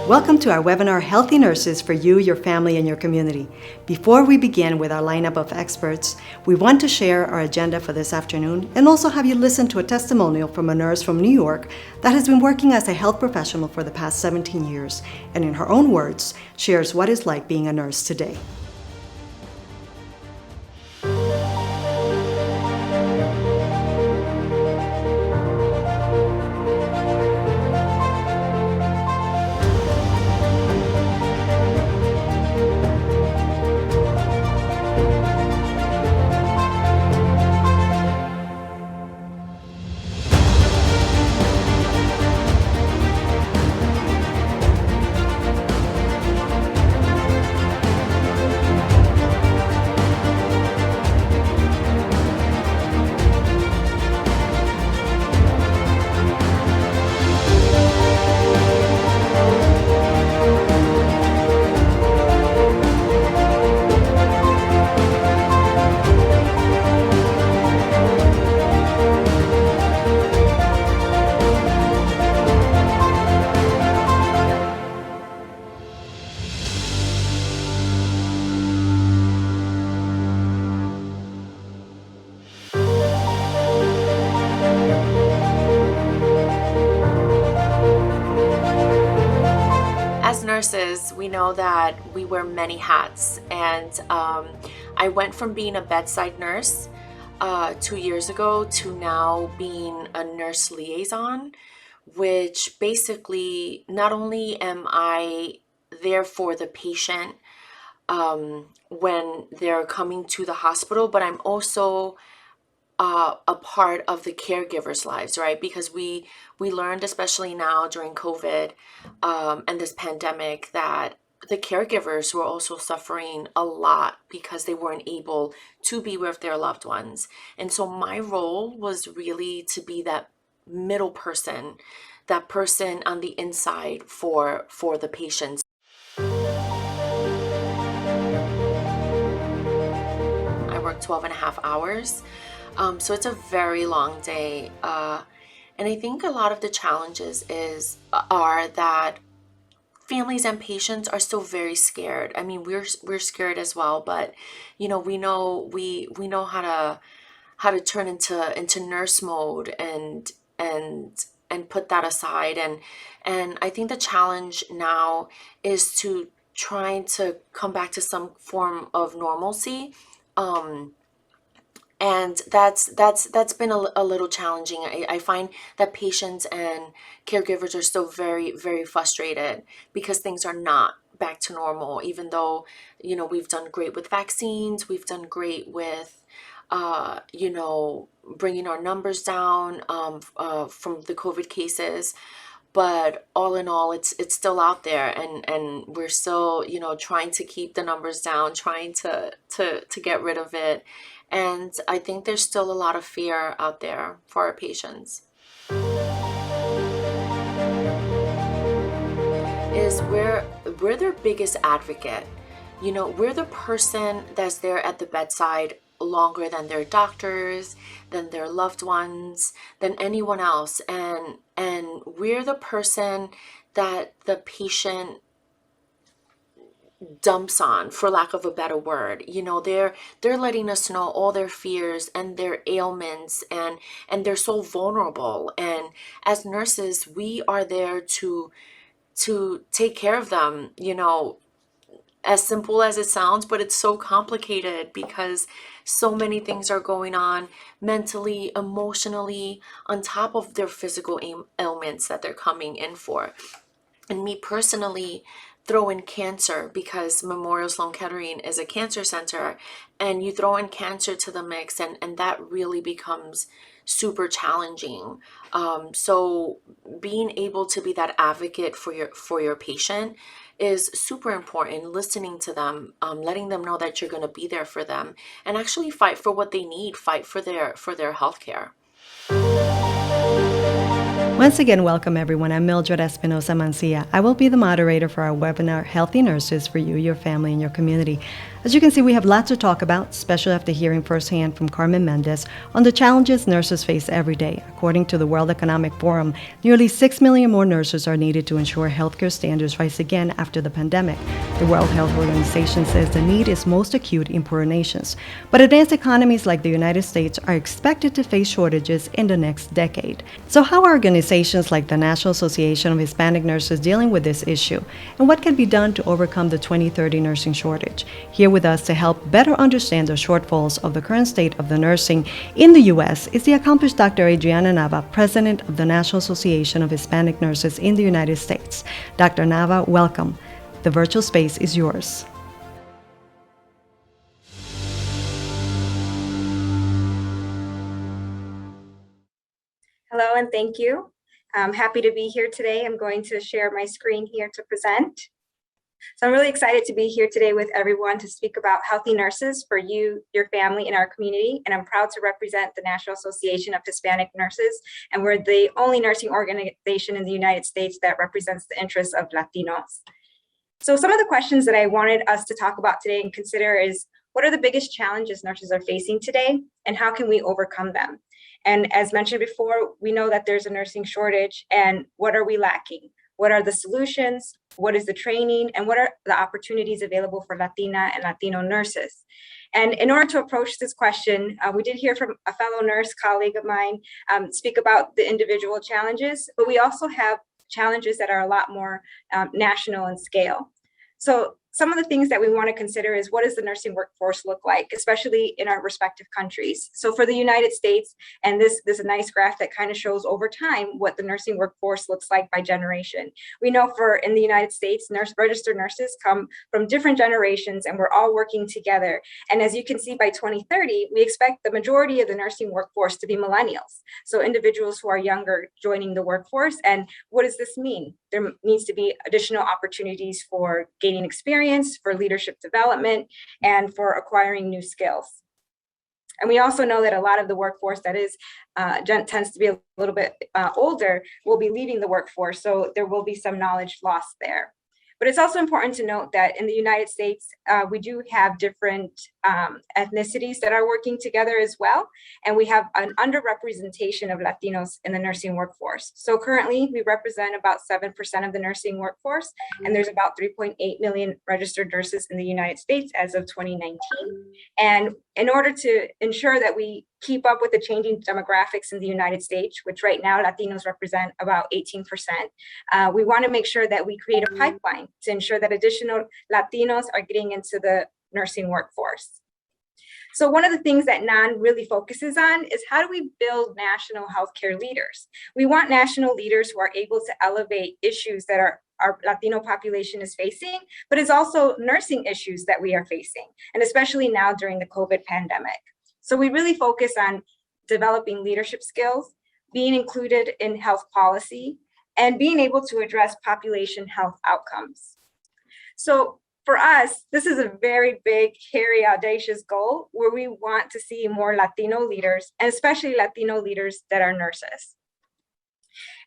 Welcome to our webinar, Healthy Nurses for You, Your Family, and Your Community. Before we begin with our lineup of experts, we want to share our agenda for this afternoon and also have you listen to a testimonial from a nurse from New York that has been working as a health professional for the past 17 years and, in her own words, shares what it's like being a nurse today. Nurses, we know that we wear many hats, and I went from being a bedside nurse 2 years ago to now being a nurse liaison, which basically not only am I there for the patient when they're coming to the hospital, but I'm also a part of the caregivers' lives, right? Because we learned, especially now during COVID and this pandemic, that the caregivers were also suffering a lot because they weren't able to be with their loved ones. And so my role was really to be that middle person, that person on the inside for the patients. I work 12 and a half hours. So it's a very long day. And I think a lot of the challenges are that families and patients are still very scared. I mean, we're scared as well, but we know how to turn into nurse mode and put that aside. And I think the challenge now is to trying to come back to some form of normalcy. And that's been a little challenging. I find that patients and caregivers are still very, very frustrated because things are not back to normal, even though, we've done great with vaccines. We've done great with, bringing our numbers down from the COVID cases. But all in all, it's still out there, and we're still, trying to keep the numbers down, trying to get rid of it. And I think there's still a lot of fear out there for our patients. We're their biggest advocate. We're the person that's there at the bedside longer than their doctors, than their loved ones, than anyone else. And we're the person that the patient dumps on, for lack of a better word. They're letting us know all their fears and their ailments, and they're so vulnerable. And as nurses, we are there to take care of them, as simple as it sounds, but it's so complicated because so many things are going on mentally, emotionally, on top of their physical ailments that they're coming in for. And me personally, throw in cancer, because Memorial Sloan Kettering is a cancer center, and you throw in cancer to the mix, and that really becomes super challenging. So being able to be that advocate for your patient is super important. Listening to them, letting them know that you're going to be there for them, and actually fight for what they need, fight for their health care. Once again, welcome everyone. I'm Mildred Espinoza Mansilla. I will be the moderator for our webinar, Healthy Nurses for You, Your Family, and Your Community. As you can see, we have lots to talk about, especially after hearing firsthand from Carmen Mendez on the challenges nurses face every day. According to the World Economic Forum, nearly 6 million more nurses are needed to ensure healthcare standards rise again after the pandemic. The World Health Organization says the need is most acute in poorer nations, but advanced economies like the United States are expected to face shortages in the next decade. So how are organizations like the National Association of Hispanic Nurses dealing with this issue? And what can be done to overcome the 2030 nursing shortage? Here with us to help better understand the shortfalls of the current state of the nursing in the U.S. is the accomplished Dr. Adrianna Nava, President of the National Association of Hispanic Nurses in the United States. Dr. Nava, welcome. The virtual space is yours. Hello and thank you. I'm happy to be here today. I'm going to share my screen here to present. So I'm really excited to be here today with everyone to speak about healthy nurses for you, your family, and our community. And I'm proud to represent the National Association of Hispanic Nurses. And we're the only nursing organization in the United States that represents the interests of Latinos. So some of the questions that I wanted us to talk about today and consider is, what are the biggest challenges nurses are facing today, and how can we overcome them? And as mentioned before, we know that there's a nursing shortage, and what are we lacking? What are the solutions? What is the training? And what are the opportunities available for Latina and Latino nurses? And in order to approach this question, we did hear from a fellow nurse colleague of mine speak about the individual challenges, but we also have challenges that are a lot more national in scale. So some of the things that we want to consider is, what does the nursing workforce look like, especially in our respective countries? So for the United States, and this is a nice graph that kind of shows over time what the nursing workforce looks like by generation. We know in the United States, registered nurses come from different generations, and we're all working together. And as you can see, by 2030, we expect the majority of the nursing workforce to be millennials. So individuals who are younger joining the workforce. And what does this mean? There needs to be additional opportunities for gaining experience, for leadership development, and for acquiring new skills. And we also know that a lot of the workforce that tends to be a little bit older will be leaving the workforce, so there will be some knowledge lost there. But it's also important to note that in the United States, we do have different ethnicities that are working together as well. And we have an underrepresentation of Latinos in the nursing workforce. So currently, we represent about 7% of the nursing workforce, and there's about 3.8 million registered nurses in the United States as of 2019. And in order to ensure that we keep up with the changing demographics in the United States, which right now Latinos represent about 18%, we want to make sure that we create a pipeline to ensure that additional Latinos are getting into the nursing workforce. So one of the things that NAHN really focuses on is, how do we build national healthcare leaders? We want national leaders who are able to elevate issues that our Latino population is facing, but it's also nursing issues that we are facing, and especially now during the COVID pandemic. So we really focus on developing leadership skills, being included in health policy, and being able to address population health outcomes. So for us, this is a very big, hairy, audacious goal where we want to see more Latino leaders, and especially Latino leaders that are nurses.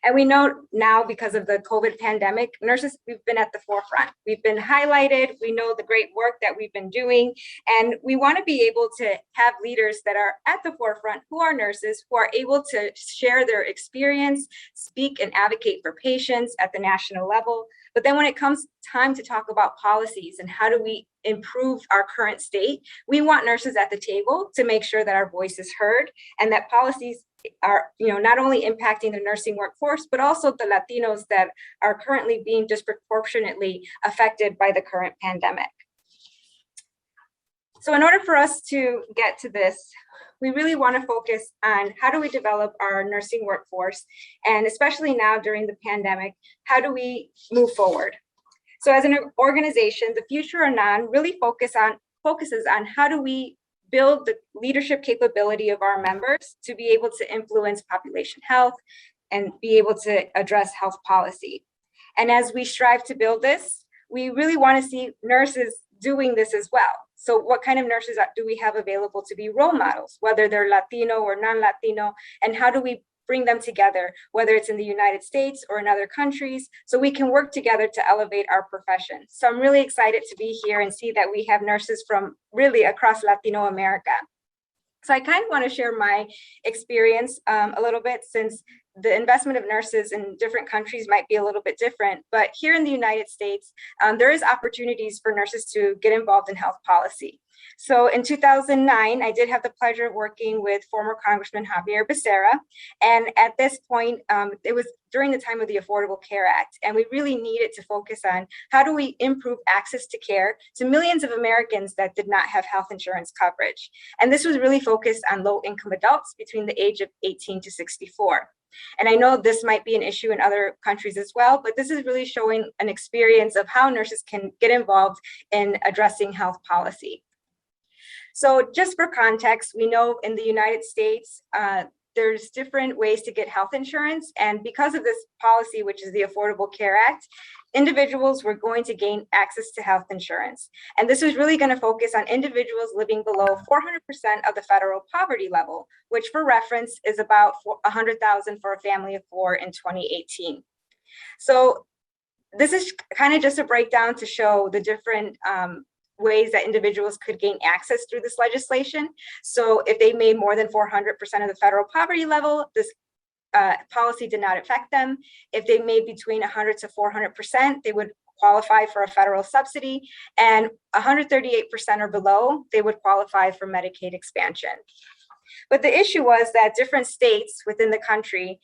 And we know now, because of the COVID pandemic, nurses, we've been at the forefront. We've been highlighted. We know the great work that we've been doing. And we want to be able to have leaders that are at the forefront, who are nurses, who are able to share their experience, speak and advocate for patients at the national level. But then when it comes time to talk about policies and how do we improve our current state, we want nurses at the table to make sure that our voice is heard and that policies are, not only impacting the nursing workforce, but also the Latinos that are currently being disproportionately affected by the current pandemic. So in order for us to get to this, we really want to focus on, how do we develop our nursing workforce? And especially now during the pandemic, how do we move forward? So as an organization, the Future of NAHN really focuses on how do we build the leadership capability of our members to be able to influence population health and be able to address health policy. And as we strive to build this, we really want to see nurses doing this as well. So what kind of nurses do we have available to be role models, whether they're Latino or non-Latino, and how do we bring them together, whether it's in the United States or in other countries, so we can work together to elevate our profession. So I'm really excited to be here and see that we have nurses from really across Latino America. So I kind of want to share my experience a little bit, since the investment of nurses in different countries might be a little bit different. But here in the United States, there is opportunities for nurses to get involved in health policy. So in 2009, I did have the pleasure of working with former Congressman Javier Becerra. And at this point, it was during the time of the Affordable Care Act. And we really needed to focus on how do we improve access to care to millions of Americans that did not have health insurance coverage. And this was really focused on low-income adults between the age of 18 to 64. And I know this might be an issue in other countries as well, but this is really showing an experience of how nurses can get involved in addressing health policy. So just for context, we know in the United States, there's different ways to get health insurance. And because of this policy, which is the Affordable Care Act, individuals were going to gain access to health insurance. And this was really going to focus on individuals living below 400% of the federal poverty level, which for reference is about $100,000 for a family of 4 in 2018. So this is kind of just a breakdown to show the different ways that individuals could gain access through this legislation. So if they made more than 400% of the federal poverty level, this policy did not affect them. If they made between 100 to 400%, they would qualify for a federal subsidy, and 138% or below, they would qualify for Medicaid expansion. But the issue was that different states within the country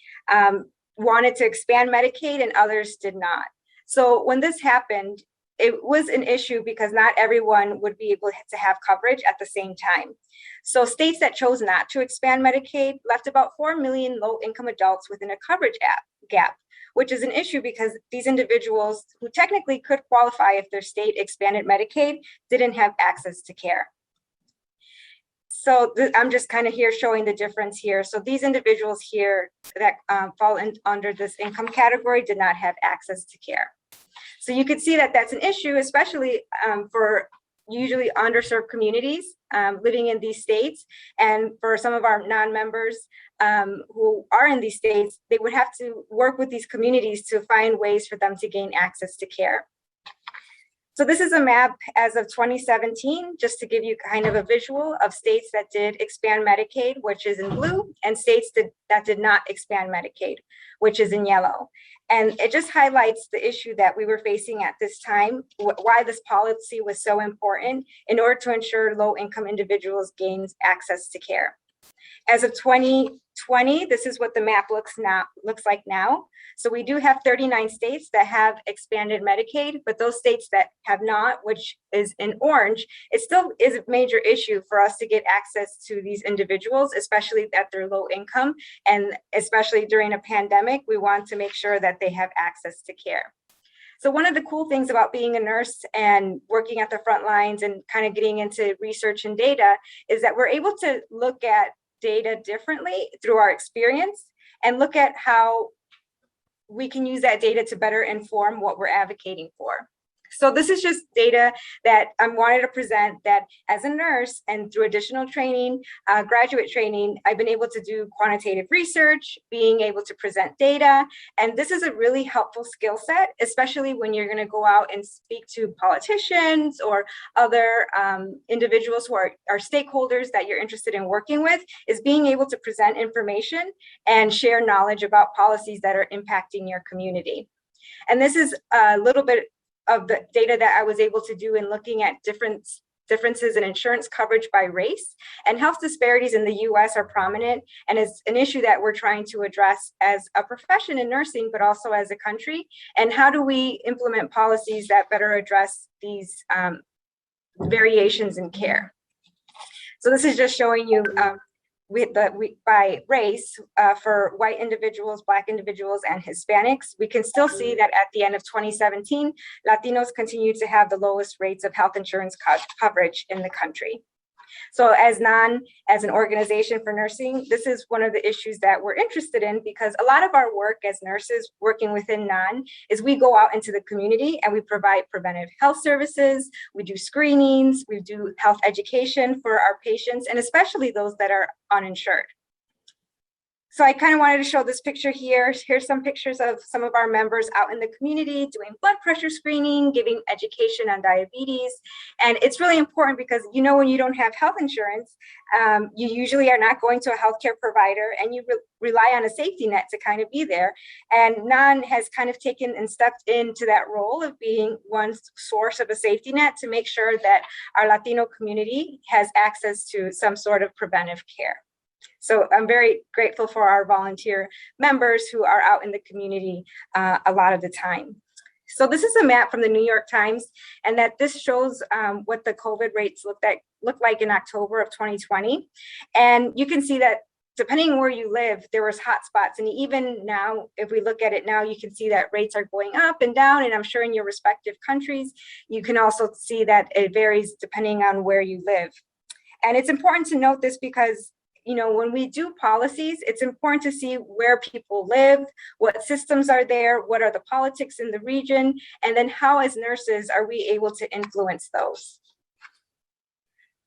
wanted to expand Medicaid and others did not. So when this happened, it was an issue because not everyone would be able to have coverage at the same time. So states that chose not to expand Medicaid left about 4 million low-income adults within a coverage gap, which is an issue because these individuals who technically could qualify if their state expanded Medicaid didn't have access to care. So I'm just kind of here showing the difference here. So these individuals here that fall under this income category did not have access to care. So you could see that that's an issue, especially for usually underserved communities living in these states. And for some of our non-members who are in these states, they would have to work with these communities to find ways for them to gain access to care. So this is a map as of 2017, just to give you kind of a visual of states that did expand Medicaid, which is in blue, and states that did not expand Medicaid, which is in yellow. And it just highlights the issue that we were facing at this time, why this policy was so important in order to ensure low-income individuals gain access to care. As of 2020, this is what the map looks like now. So we do have 39 states that have expanded Medicaid, but those states that have not, which is in orange, it still is a major issue for us to get access to these individuals, especially at their low income. And especially during a pandemic, we want to make sure that they have access to care. So one of the cool things about being a nurse and working at the front lines and kind of getting into research and data is that we're able to look at data differently through our experience and look at how we can use that data to better inform what we're advocating for. So this is just data that I wanted to present that as a nurse and through additional training, graduate training, I've been able to do quantitative research, being able to present data. And this is a really helpful skill set, especially when you're going to go out and speak to politicians or other individuals who are stakeholders that you're interested in working with, is being able to present information and share knowledge about policies that are impacting your community. And this is a little bit of the data that I was able to do in looking at differences in insurance coverage by race. And health disparities in the US are prominent and is an issue that we're trying to address as a profession in nursing, but also as a country. And how do we implement policies that better address these variations in care? So this is just showing you by race for white individuals, Black individuals, and Hispanics. We can still see that at the end of 2017, Latinos continue to have the lowest rates of health insurance coverage in the country. So as NAHN, as an organization for nursing, this is one of the issues that we're interested in, because a lot of our work as nurses working within NAHN is we go out into the community and we provide preventive health services, we do screenings, we do health education for our patients, and especially those that are uninsured. So I kind of wanted to show this picture here. Here's some pictures of some of our members out in the community doing blood pressure screening, giving education on diabetes. And it's really important because, you know, when you don't have health insurance, you usually are not going to a healthcare provider, and you rely on a safety net to kind of be there. And NAHN has kind of taken and stepped into that role of being one source of a safety net to make sure that our Latino community has access to some sort of preventive care. So I'm very grateful for our volunteer members who are out in the community a lot of the time. So this is a map from the New York Times, and that this shows what the COVID rates look like in October of 2020. And you can see that depending on where you live, there was hot spots. And even now, if we look at it now, you can see that rates are going up and down. And I'm sure in your respective countries, you can also see that it varies depending on where you live. And it's important to note this because, you know, when we do policies, it's important to see where people live, what systems are there, what are the politics in the region, and then how as nurses are we able to influence those.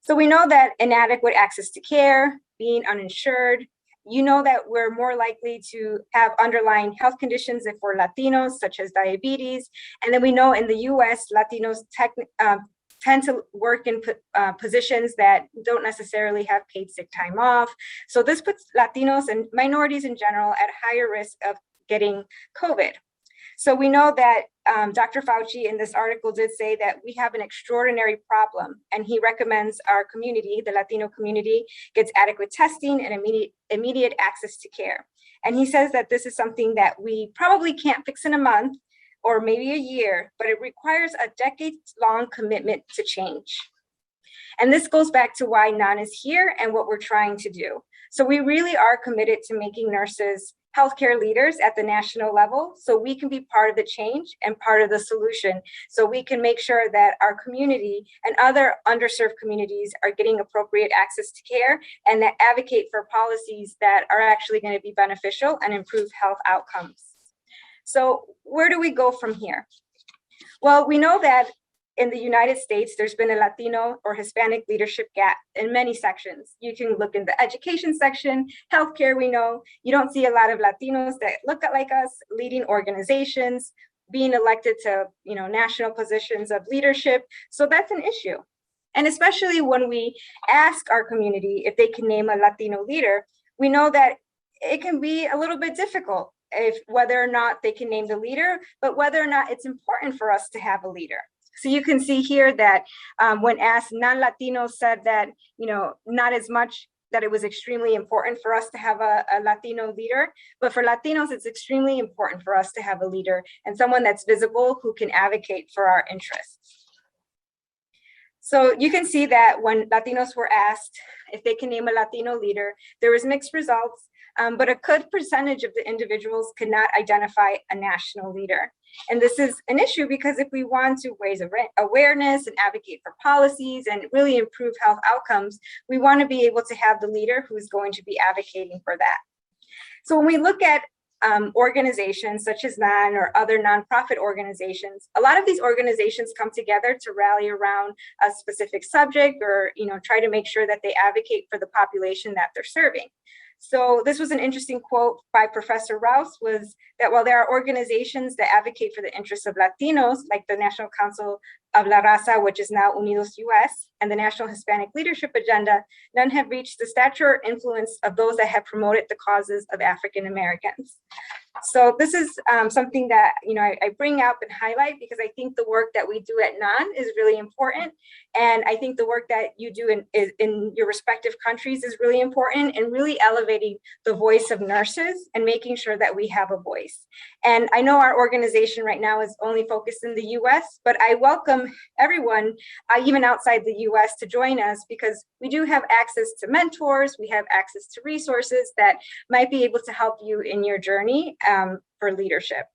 So we know that inadequate access to care, being uninsured, you know that we're more likely to have underlying health conditions if we're Latinos, such as diabetes. And then we know in the US, Latinos tend to work in positions that don't necessarily have paid sick time off. So this puts Latinos and minorities in general at higher risk of getting COVID. So we know that Dr. Fauci in this article did say that we have an extraordinary problem, and he recommends our community, the Latino community, gets adequate testing and immediate access to care. And he says that this is something that we probably can't fix in a month, or maybe a year, but it requires a decades-long commitment to change. And this goes back to why NAHN is here and what we're trying to do. So we really are committed to making nurses healthcare leaders at the national level, so we can be part of the change and part of the solution, so we can make sure that our community and other underserved communities are getting appropriate access to care, and that advocate for policies that are actually going to be beneficial and improve health outcomes. So where do we go from here? Well, we know that in the United States, there's been a Latino or Hispanic leadership gap in many sections. You can look in the education section, healthcare, we know. You don't see a lot of Latinos that look like us leading organizations, being elected to, you know, national positions of leadership. So that's an issue. And especially when we ask our community if they can name a Latino leader, we know that it can be a little bit difficult if whether or not they can name the leader, but whether or not it's important for us to have a leader. So you can see here that when asked, non-Latinos said that, you know, not as much, that it was extremely important for us to have a Latino leader, but for Latinos, it's extremely important for us to have a leader and someone that's visible who can advocate for our interests. So you can see that when Latinos were asked if they can name a Latino leader, there was mixed results. But a good percentage of the individuals could not identify a national leader. And this is an issue because if we want to raise awareness and advocate for policies and really improve health outcomes, we want to be able to have the leader who is going to be advocating for that. So when we look at organizations such as NAHN or other nonprofit organizations, a lot of these organizations come together to rally around a specific subject or, you know, try to make sure that they advocate for the population that they're serving. So this was an interesting quote by Professor Rouse, was that while there are organizations that advocate for the interests of Latinos, like the National Council of La Raza, which is now Unidos US, and the National Hispanic Leadership Agenda, none have reached the stature or influence of those that have promoted the causes of African Americans. So this is something that, you know, I bring up and highlight because I think the work that we do at NAHN is really important. And I think the work that you do in your respective countries is really important, and really elevating the voice of nurses and making sure that we have a voice. And I know our organization right now is only focused in the US, but I welcome everyone, even outside the US, to join us because we do have access to mentors, we have access to resources that might be able to help you in your journey for leadership.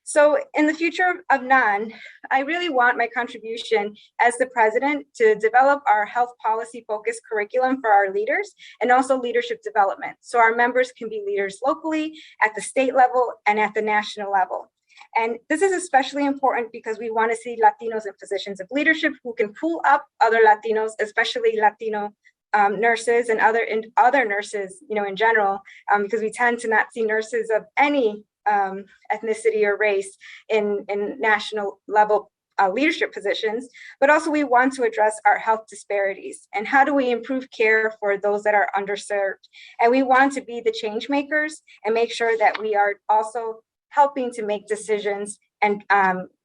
So in the future of NAHN, I really want my contribution as the president to develop our health policy focused curriculum for our leaders and also leadership development. So our members can be leaders locally, at the state level, and at the national level. And this is especially important because we want to see Latinos in positions of leadership who can pull up other Latinos, especially Latino nurses and other nurses, in general, because we tend to not see nurses of any ethnicity or race in national level leadership positions, but also we want to address our health disparities and how do we improve care for those that are underserved. And we want to be the change makers and make sure that we are also helping to make decisions and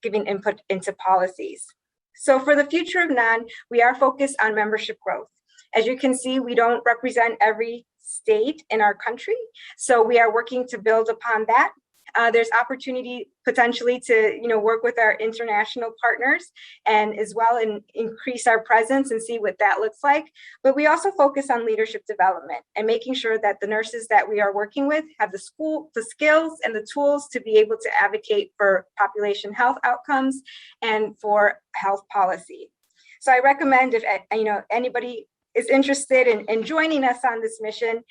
giving input into policies. So for the future of NAHN, we are focused on membership growth. As you can see, we don't represent every state in our country, so we are working to build upon that. There's opportunity potentially to work with our international partners and as well and increase our presence and see what that looks like. But we also focus on leadership development and making sure that the nurses that we are working with have the skills and the tools to be able to advocate for population health outcomes and for health policy. So I recommend if anybody is interested in joining us on this mission,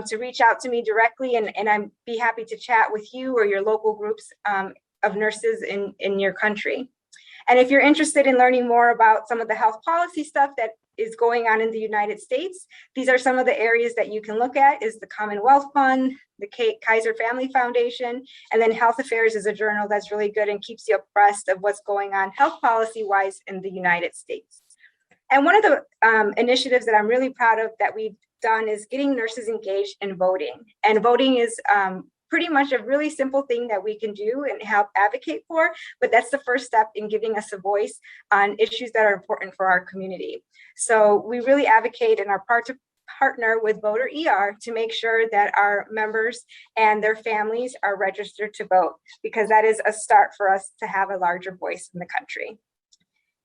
to reach out to me directly, and I'd be happy to chat with you or your local groups of nurses in your country. And if you're interested in learning more about some of the health policy stuff that is going on in the United States, these are some of the areas that you can look at is the Commonwealth Fund, the Kaiser Family Foundation, and then Health Affairs is a journal that's really good and keeps you abreast of what's going on health policy-wise in the United States. And one of the initiatives that I'm really proud of that we've done is getting nurses engaged in voting. And voting is pretty much a really simple thing that we can do and help advocate for, but that's the first step in giving us a voice on issues that are important for our community. So we really advocate and are partner with Voter ER to make sure that our members and their families are registered to vote, because that is a start for us to have a larger voice in the country.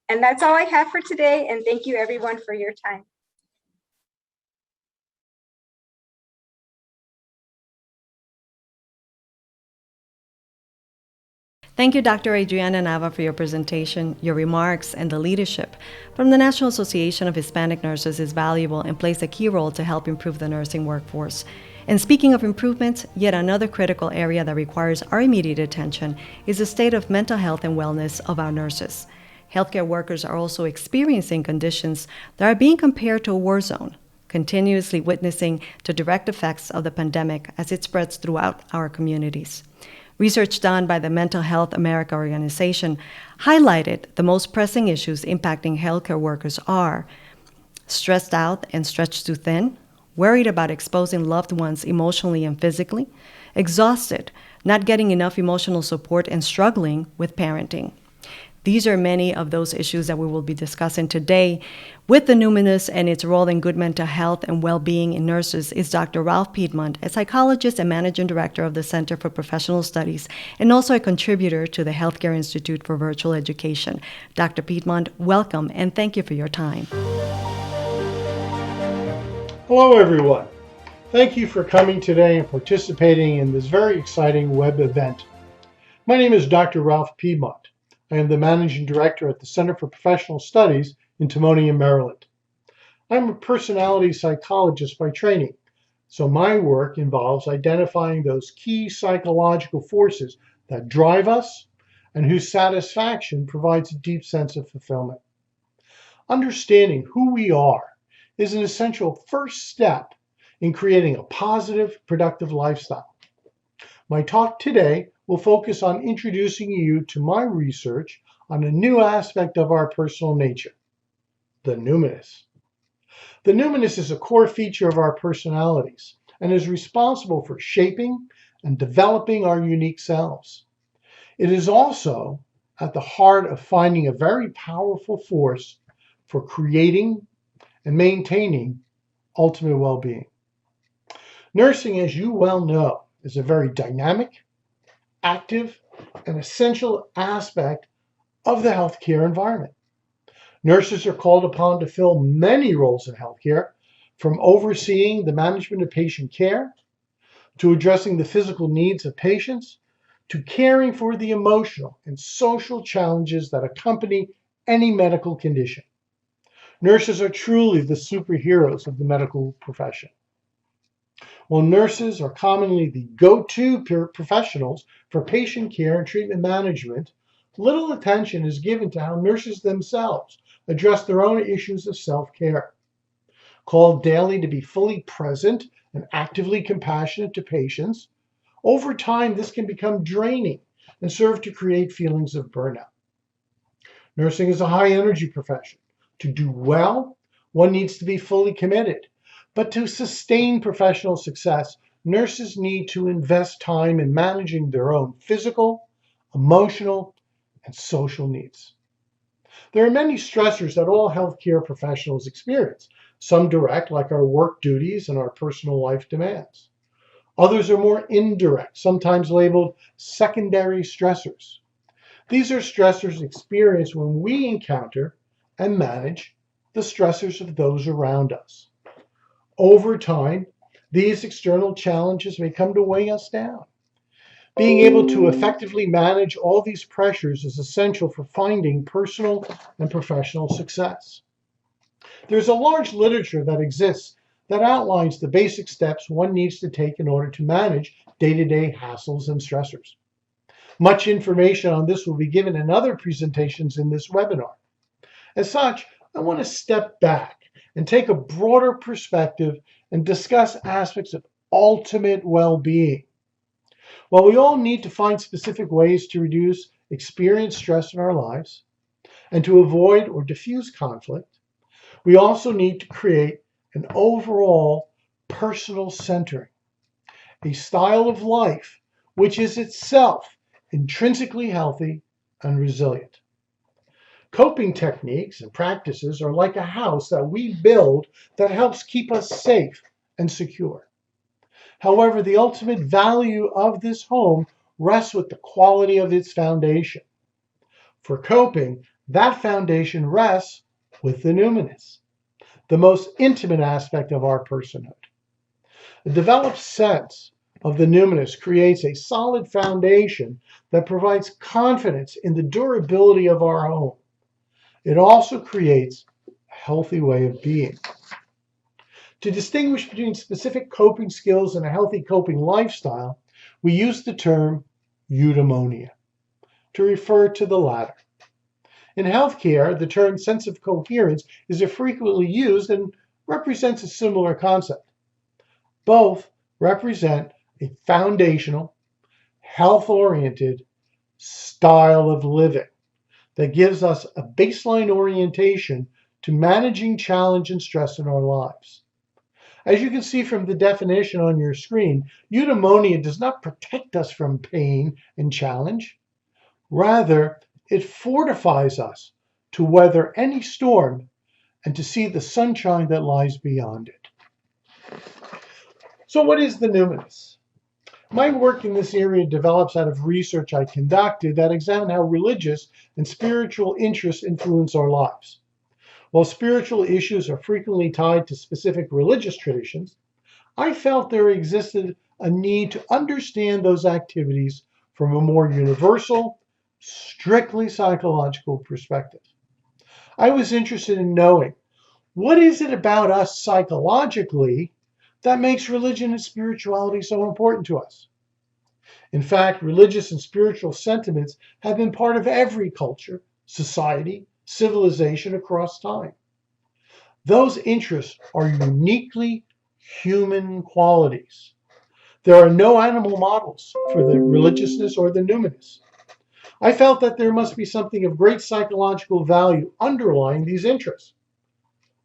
And that's all I have for today. And thank you everyone for your time. Thank you, Dr. Adrianna Nava, for your presentation. Your remarks and the leadership from the National Association of Hispanic Nurses is valuable and plays a key role to help improve the nursing workforce. And speaking of improvements, yet another critical area that requires our immediate attention is the state of mental health and wellness of our nurses. Healthcare workers are also experiencing conditions that are being compared to a war zone, continuously witnessing the direct effects of the pandemic as it spreads throughout our communities. Research done by the Mental Health America organization highlighted the most pressing issues impacting healthcare workers are stressed out and stretched too thin, worried about exposing loved ones emotionally and physically, exhausted, not getting enough emotional support, and struggling with parenting. These are many of those issues that we will be discussing today. With the Nutritionist and its role in good mental health and well-being in nurses is Dr. Ralph Piedmont, a psychologist and managing director of the Center for Professional Studies, and also a contributor to the Healthcare Institute for Virtual Education. Dr. Piedmont, welcome, and thank you for your time. Hello, everyone. Thank you for coming today and participating in this very exciting web event. My name is Dr. Ralph Piedmont. I am the Managing Director at the Center for Professional Studies in Timonium, Maryland. I'm a personality psychologist by training, so my work involves identifying those key psychological forces that drive us and whose satisfaction provides a deep sense of fulfillment. Understanding who we are is an essential first step in creating a positive, productive lifestyle. My talk today will focus on introducing you to my research on a new aspect of our personal nature, the numinous. The numinous is a core feature of our personalities and is responsible for shaping and developing our unique selves. It is also at the heart of finding a very powerful force for creating and maintaining ultimate well-being. Nursing, as you well know, is a very dynamic, active, and essential aspect of the healthcare environment. Nurses are called upon to fill many roles in healthcare, from overseeing the management of patient care, to addressing the physical needs of patients, to caring for the emotional and social challenges that accompany any medical condition. Nurses are truly the superheroes of the medical profession. While nurses are commonly the go-to professionals for patient care and treatment management, little attention is given to how nurses themselves address their own issues of self-care. called daily to be fully present and actively compassionate to patients, over time this can become draining and serve to create feelings of burnout. Nursing is a high-energy profession. To do well, one needs to be fully committed. But to sustain professional success, nurses need to invest time in managing their own physical, emotional, and social needs. There are many stressors that all healthcare professionals experience, some direct, like our work duties and our personal life demands. Others are more indirect, sometimes labeled secondary stressors. These are stressors experienced when we encounter and manage the stressors of those around us. Over time, these external challenges may come to weigh us down. Being able to effectively manage all these pressures is essential for finding personal and professional success. There's a large literature that exists that outlines the basic steps one needs to take in order to manage day-to-day hassles and stressors. Much information on this will be given in other presentations in this webinar. As such, I want to step back and take a broader perspective and discuss aspects of ultimate well-being. While we all need to find specific ways to reduce experienced stress in our lives and to avoid or diffuse conflict, we also need to create an overall personal centering, a style of life which is itself intrinsically healthy and resilient. Coping techniques and practices are like a house that we build that helps keep us safe and secure. However, the ultimate value of this home rests with the quality of its foundation. For coping, that foundation rests with the numinous, the most intimate aspect of our personhood. A developed sense of the numinous creates a solid foundation that provides confidence in the durability of our home. It also creates a healthy way of being. To distinguish between specific coping skills and a healthy coping lifestyle, we use the term eudaimonia to refer to the latter. In healthcare, the term sense of coherence is frequently used and represents a similar concept. Both represent a foundational, health-oriented style of living that gives us a baseline orientation to managing challenge and stress in our lives. As you can see from the definition on your screen, eudaimonia does not protect us from pain and challenge. Rather, it fortifies us to weather any storm and to see the sunshine that lies beyond it. So what is the numinous? My work in this area develops out of research I conducted that examined how religious and spiritual interests influence our lives. While spiritual issues are frequently tied to specific religious traditions, I felt there existed a need to understand those activities from a more universal, strictly psychological perspective. I was interested in knowing, what is it about us psychologically that makes religion and spirituality so important to us? In fact, religious and spiritual sentiments have been part of every culture, society, civilization across time. Those interests are uniquely human qualities. There are no animal models for the religiousness or the numinous. I felt that there must be something of great psychological value underlying these interests.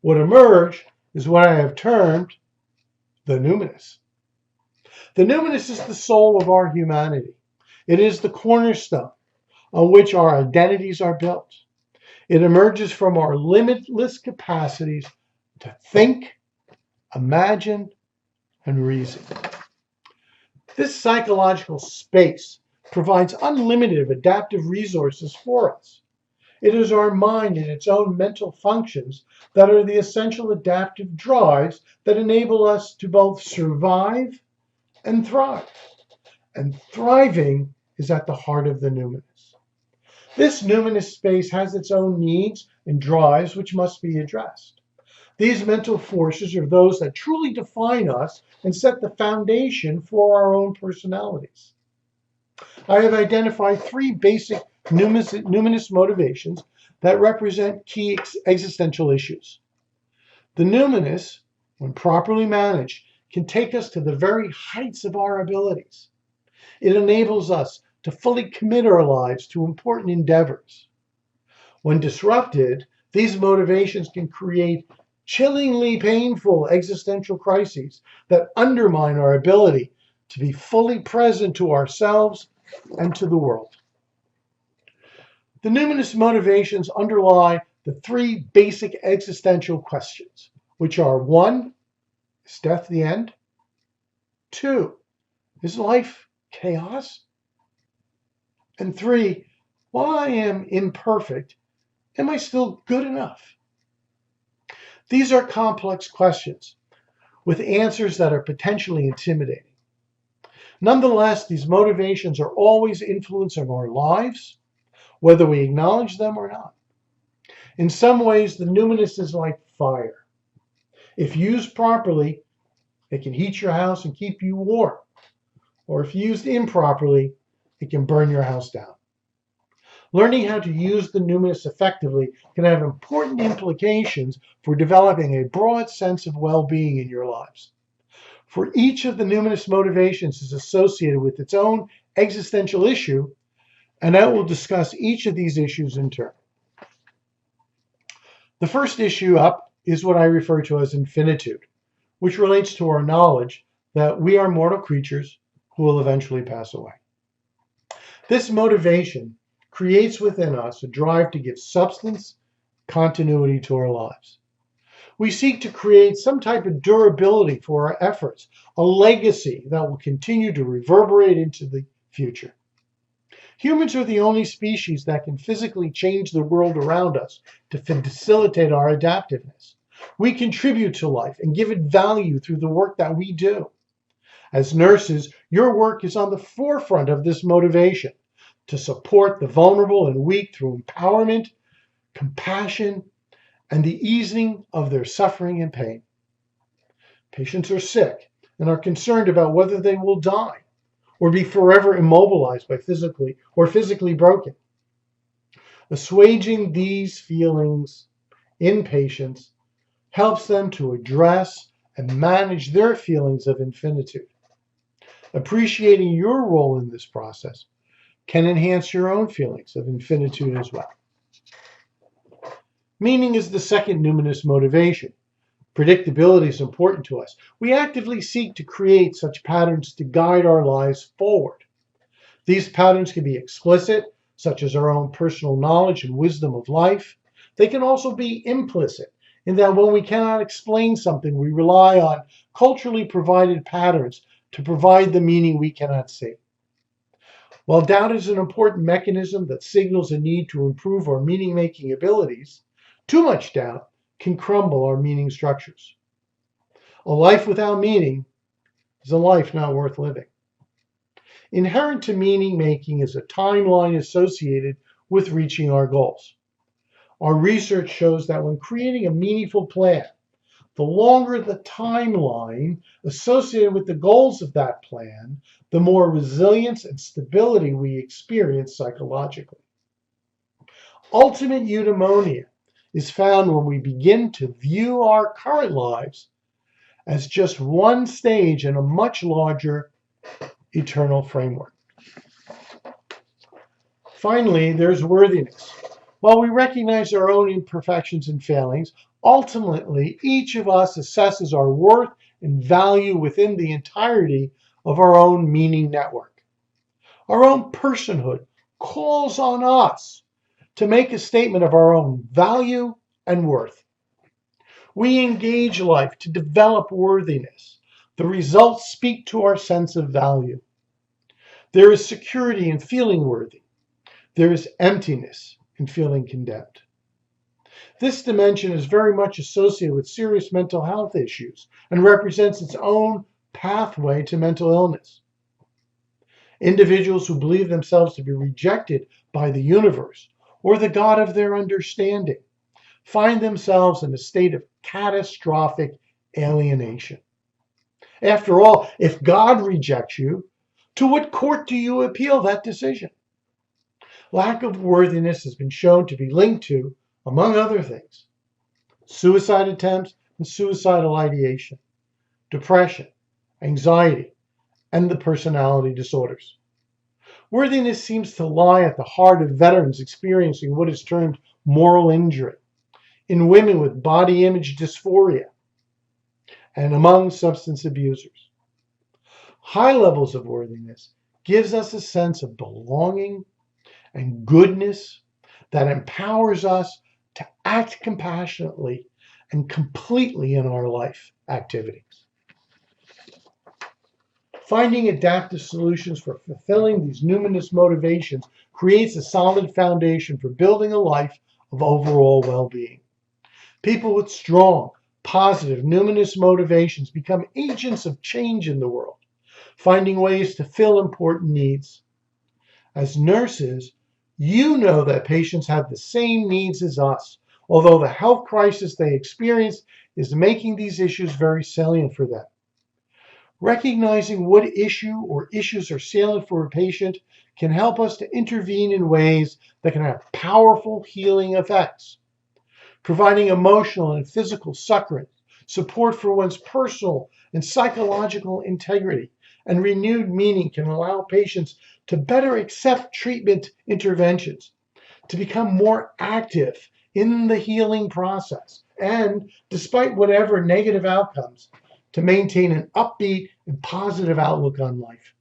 What emerged is what I have termed the numinous. The numinous is the soul of our humanity. It is the cornerstone on which our identities are built. It emerges from our limitless capacities to think, imagine, and reason. This psychological space provides unlimited adaptive resources for us. It is our mind and its own mental functions that are the essential adaptive drives that enable us to both survive and thrive. And thriving is at the heart of the numinous. This numinous space has its own needs and drives which must be addressed. These mental forces are those that truly define us and set the foundation for our own personalities. I have identified three basic numinous motivations that represent key existential issues. The numinous when properly managed, can take us to the very heights of our abilities. It enables us to fully commit our lives to important endeavors. When disrupted, these motivations can create chillingly painful existential crises that undermine our ability to be fully present to ourselves and to the world. The numinous motivations underlie the three basic existential questions, which are: 1, is death the end? 2, is life chaos? And 3, while I am imperfect, am I still good enough? These are complex questions with answers that are potentially intimidating. Nonetheless, these motivations are always influencing our lives, whether we acknowledge them or not. In some ways, the numinous is like fire. If used properly, it can heat your house and keep you warm. Or if used improperly, it can burn your house down. Learning how to use the numinous effectively can have important implications for developing a broad sense of well-being in your lives. For each of the numinous motivations is associated with its own existential issue, and I will discuss each of these issues in turn. The first issue up is what I refer to as infinitude, which relates to our knowledge that we are mortal creatures who will eventually pass away. This motivation creates within us a drive to give substance, continuity to our lives. We seek to create some type of durability for our efforts, a legacy that will continue to reverberate into the future. Humans are the only species that can physically change the world around us to facilitate our adaptiveness. We contribute to life and give it value through the work that we do. As nurses, your work is on the forefront of this motivation to support the vulnerable and weak through empowerment, compassion, and the easing of their suffering and pain. Patients are sick and are concerned about whether they will die or be forever immobilized by physically broken. Assuaging these feelings in patients helps them to address and manage their feelings of infinitude. Appreciating your role in this process can enhance your own feelings of infinitude as well. Meaning is the second numinous motivation. Predictability is important to us. We actively seek to create such patterns to guide our lives forward. These patterns can be explicit, such as our own personal knowledge and wisdom of life. They can also be implicit, in that when we cannot explain something, we rely on culturally provided patterns to provide the meaning we cannot see. While doubt is an important mechanism that signals a need to improve our meaning-making abilities, too much doubt can crumble our meaning structures. A life without meaning is a life not worth living. Inherent to meaning making is a timeline associated with reaching our goals. Our research shows that when creating a meaningful plan, the longer the timeline associated with the goals of that plan, the more resilience and stability we experience psychologically. Ultimate eudaimonia is found when we begin to view our current lives as just one stage in a much larger eternal framework. Finally, there's worthiness. While we recognize our own imperfections and failings, ultimately each of us assesses our worth and value within the entirety of our own meaning network. Our own personhood calls on us to make a statement of our own value and worth. We engage life to develop worthiness. The results speak to our sense of value. There is security in feeling worthy. There is emptiness in feeling condemned. This dimension is very much associated with serious mental health issues and represents its own pathway to mental illness. Individuals who believe themselves to be rejected by the universe or the God of their understanding find themselves in a state of catastrophic alienation. After all, if God rejects you, to what court do you appeal that decision? Lack of worthiness has been shown to be linked to, among other things, suicide attempts, and suicidal ideation, depression, anxiety, and the personality disorders. Worthiness seems to lie at the heart of veterans experiencing what is termed moral injury, in women with body image dysphoria, and among substance abusers. High levels of worthiness gives us a sense of belonging and goodness that empowers us to act compassionately and completely in our life activities. Finding adaptive solutions for fulfilling these numinous motivations creates a solid foundation for building a life of overall well-being. People with strong, positive, numinous motivations become agents of change in the world, finding ways to fill important needs. As nurses, you know that patients have the same needs as us, although the health crisis they experience is making these issues very salient for them. Recognizing what issue or issues are salient for a patient can help us to intervene in ways that can have powerful healing effects. Providing emotional and physical support for one's personal and psychological integrity and renewed meaning can allow patients to better accept treatment interventions, to become more active in the healing process, and despite whatever negative outcomes, to maintain an upbeat and positive outlook on life.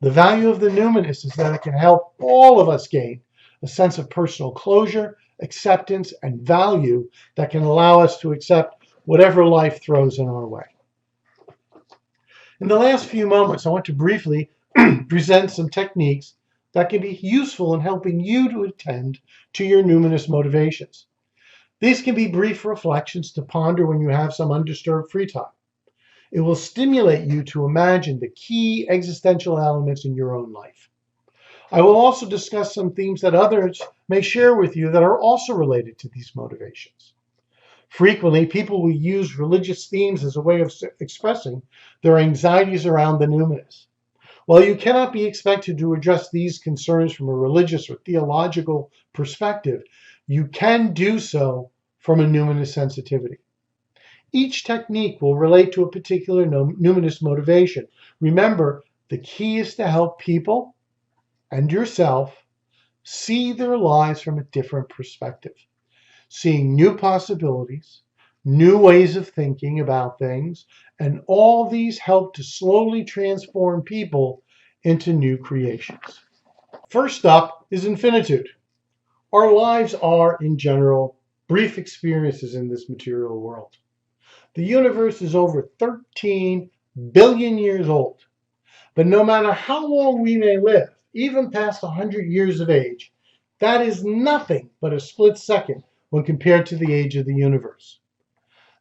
The value of the numinous is that it can help all of us gain a sense of personal closure, acceptance, and value that can allow us to accept whatever life throws in our way. In the last few moments, I want to briefly present some techniques that can be useful in helping you to attend to your numinous motivations. These can be brief reflections to ponder when you have some undisturbed free time. It will stimulate you to imagine the key existential elements in your own life. I will also discuss some themes that others may share with you that are also related to these motivations. Frequently, people will use religious themes as a way of expressing their anxieties around the numinous. While you cannot be expected to address these concerns from a religious or theological perspective, you can do so from a numinous sensitivity. Each technique will relate to a particular numinous motivation. Remember, the key is to help people and yourself see their lives from a different perspective, seeing new possibilities, new ways of thinking about things, and all these help to slowly transform people into new creations. First up is infinitude. Our lives are, in general, brief experiences in this material world. The universe is over 13 billion years old, but no matter how long we may live, even past 100 years of age, that is nothing but a split second when compared to the age of the universe.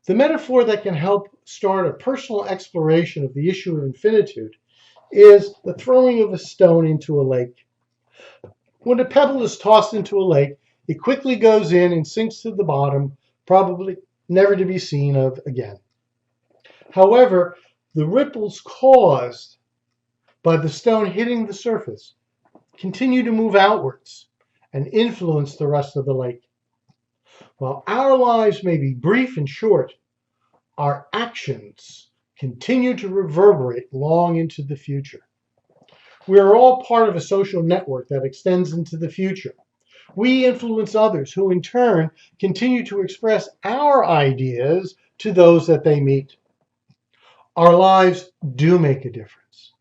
The metaphor that can help start a personal exploration of the issue of infinitude is the throwing of a stone into a lake. When a pebble is tossed into a lake, it quickly goes in and sinks to the bottom, probably never to be seen of again. However, the ripples caused by the stone hitting the surface continue to move outwards and influence the rest of the lake. While our lives may be brief and short, our actions continue to reverberate long into the future. We are all part of a social network that extends into the future. We influence others who in turn continue to express our ideas to those that they meet. Our lives do make a difference.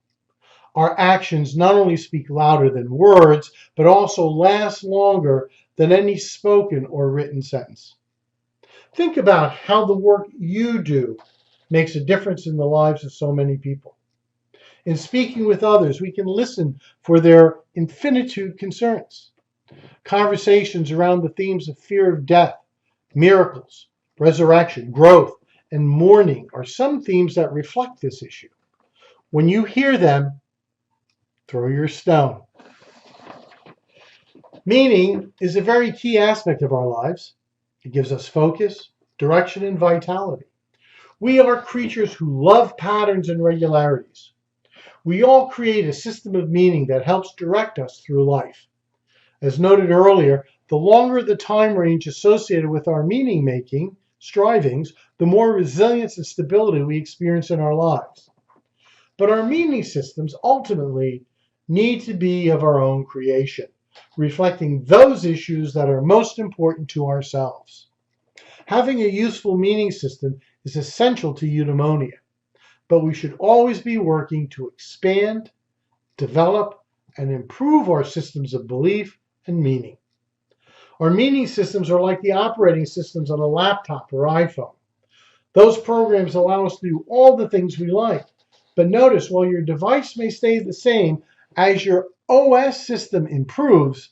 Our actions not only speak louder than words, but also last longer than any spoken or written sentence. Think about how the work you do makes a difference in the lives of so many people. In speaking with others, we can listen for their infinitude concerns. Conversations around the themes of fear of death, miracles, resurrection, growth, and mourning are some themes that reflect this issue. When you hear them, throw your stone. Meaning is a very key aspect of our lives. It gives us focus, direction, and vitality. We are creatures who love patterns and regularities. We all create a system of meaning that helps direct us through life. As noted earlier, the longer the time range associated with our meaning making, strivings, the more resilience and stability we experience in our lives. But our meaning systems ultimately need to be of our own creation, reflecting those issues that are most important to ourselves. Having a useful meaning system is essential to eudaimonia, but we should always be working to expand, develop, and improve our systems of belief and meaning. Our meaning systems are like the operating systems on a laptop or iPhone. Those programs allow us to do all the things we like. But notice, while your device may stay the same, as your OS system improves,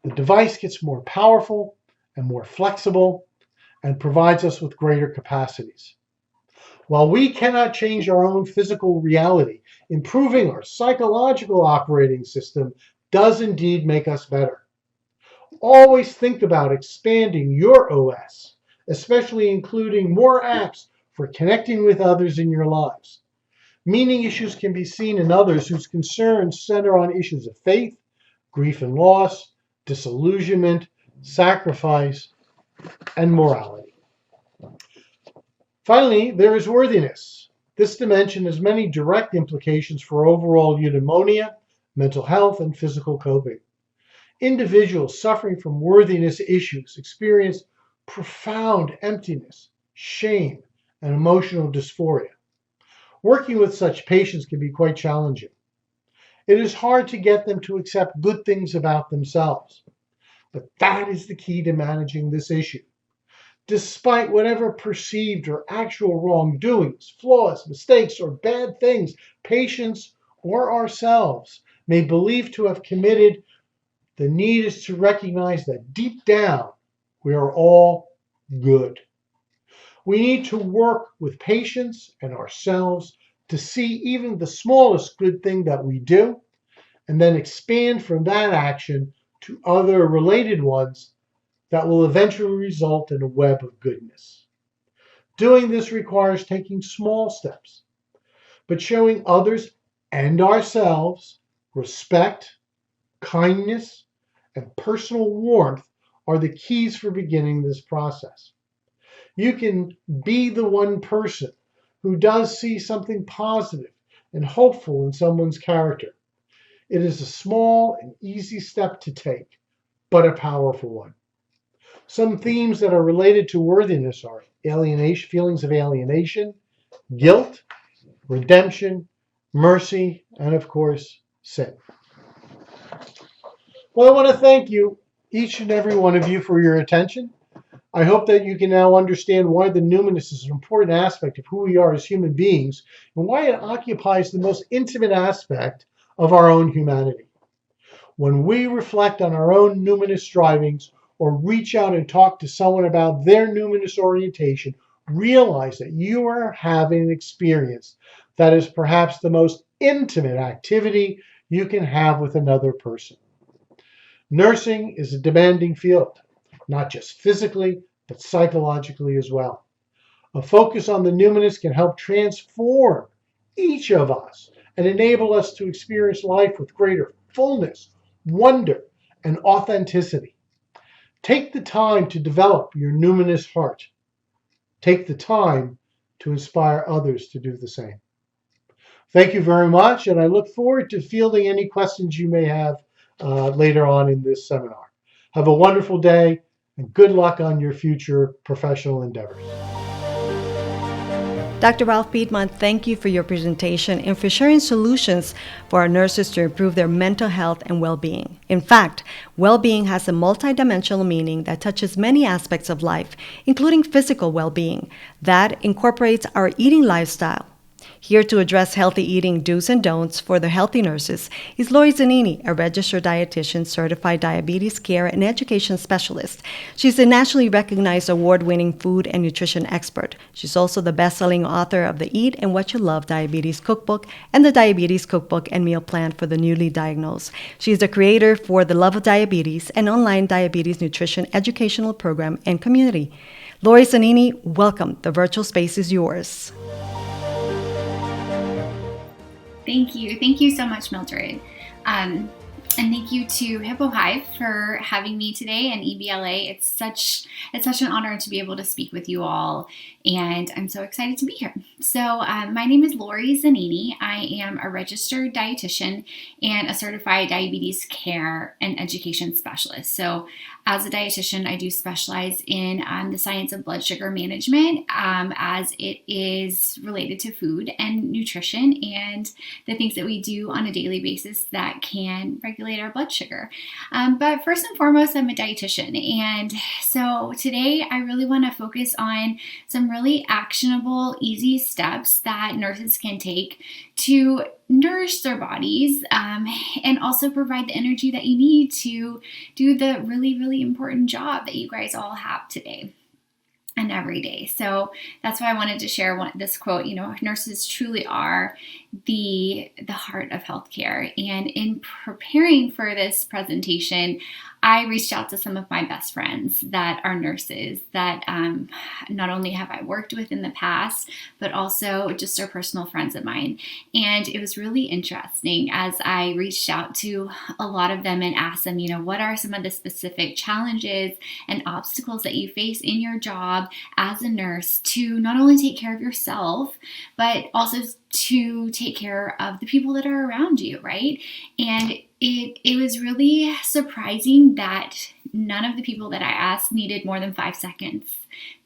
the device gets more powerful and more flexible and provides us with greater capacities. While we cannot change our own physical reality, improving our psychological operating system does indeed make us better. Always think about expanding your OS, especially including more apps for connecting with others in your lives. Meaning issues can be seen in others whose concerns center on issues of faith, grief and loss, disillusionment, sacrifice, and morality. Finally, there is worthiness. This dimension has many direct implications for overall eudaimonia, mental health, and physical coping. Individuals suffering from worthiness issues experience profound emptiness, shame, and emotional dysphoria. Working with such patients can be quite challenging. It is hard to get them to accept good things about themselves, but that is the key to managing this issue. Despite whatever perceived or actual wrongdoings, flaws, mistakes, or bad things patients or ourselves may believe to have committed, the need is to recognize that deep down we are all good. We need to work with patients and ourselves to see even the smallest good thing that we do, and then expand from that action to other related ones that will eventually result in a web of goodness. Doing this requires taking small steps, but showing others and ourselves respect, kindness, and personal warmth are the keys for beginning this process. You can be the one person who does see something positive and hopeful in someone's character. It is a small and easy step to take, but a powerful one. Some themes that are related to worthiness are alienation, feelings of alienation, guilt, redemption, mercy, and of course, sin. Well, I want to thank you, each and every one of you, for your attention. I hope that you can now understand why the numinous is an important aspect of who we are as human beings and why it occupies the most intimate aspect of our own humanity. When we reflect on our own numinous strivings or reach out and talk to someone about their numinous orientation, realize that you are having an experience that is perhaps the most intimate activity you can have with another person. Nursing is a demanding field, not just physically, but psychologically as well. A focus on the numinous can help transform each of us and enable us to experience life with greater fullness, wonder, and authenticity. Take the time to develop your numinous heart. Take the time to inspire others to do the same. Thank you very much, and I look forward to fielding any questions you may have later on in this seminar. Have a wonderful day, and good luck on your future professional endeavors. Dr. Ralph Piedmont, thank you for your presentation and for sharing solutions for our nurses to improve their mental health and well-being. In fact, well-being has a multidimensional meaning that touches many aspects of life, including physical well-being, that incorporates our eating lifestyle. Here to address healthy eating do's and don'ts for the healthy nurses is Lori Zanini, a registered dietitian, certified diabetes care and education specialist. She's a nationally recognized award-winning food and nutrition expert. She's also the best-selling author of the Eat and What You Love Diabetes Cookbook and the Diabetes Cookbook and Meal Plan for the Newly Diagnosed. She's the creator for The Love of Diabetes, an online diabetes nutrition educational program and community. Lori Zanini, welcome. The virtual space is yours. Thank you. Thank you so much, Mildred. And thank you to Hippo Hive for having me today and EBLA. It's such an honor to be able to speak with you all, and I'm so excited to be here. So my name is Lori Zanini. I am a registered dietitian and a certified diabetes care and education specialist. So as a dietitian, I do specialize in the science of blood sugar management as it is related to food and nutrition and the things that we do on a daily basis that can regulate our blood sugar. But first and foremost, I'm a dietitian. And so today I really want to focus on some really actionable, easy steps that nurses can take to nourish their bodies and also provide the energy that you need to do the really, really important job that you guys all have today and every day. So that's why I wanted to share this quote. Nurses truly are the heart of healthcare. And in preparing for this presentation, I reached out to some of my best friends that are nurses that not only have I worked with in the past, but also just are personal friends of mine. And it was really interesting as I reached out to a lot of them and asked them, what are some of the specific challenges and obstacles that you face in your job as a nurse to not only take care of yourself, but also to take care of the people that are around you, right? And it was really surprising that none of the people that I asked needed more than 5 seconds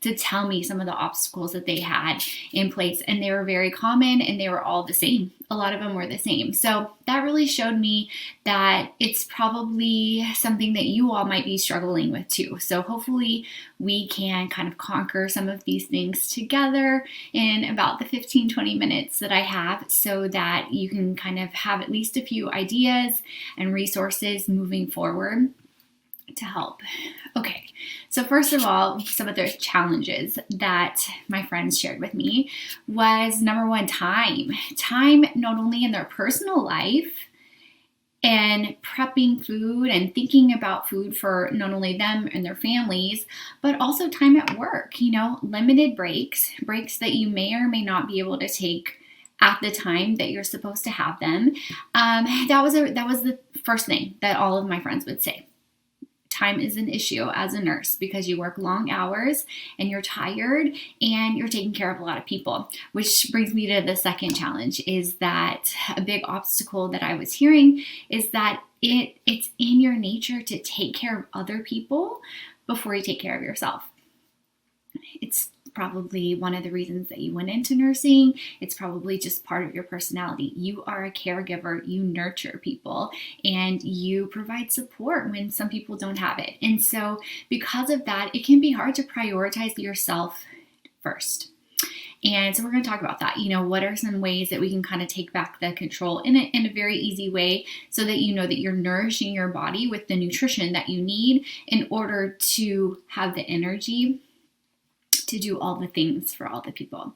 to tell me some of the obstacles that they had in place. And they were very common and they were all the same. A lot of them were the same. So that really showed me that it's probably something that you all might be struggling with too. So hopefully we can kind of conquer some of these things together in about the 15-20 minutes that I have so that you can kind of have at least a few ideas and resources moving forward to help. Okay, so first of all, some of the challenges that my friends shared with me was number one, time. Time not only in their personal life and prepping food and thinking about food for not only them and their families, but also time at work, limited breaks that you may or may not be able to take at the time that you're supposed to have them. That was the first thing that all of my friends would say. Time is an issue as a nurse because you work long hours and you're tired and you're taking care of a lot of people, which brings me to the second challenge is that a big obstacle that I was hearing is that it's in your nature to take care of other people before you take care of yourself. It's probably one of the reasons that you went into nursing. It's probably just part of your personality. You are a caregiver, you nurture people, and you provide support when some people don't have it. And so because of that, it can be hard to prioritize yourself first. And so we're going to talk about that. What are some ways that we can kind of take back the control in a very easy way so that you know that you're nourishing your body with the nutrition that you need in order to have the energy to do all the things for all the people.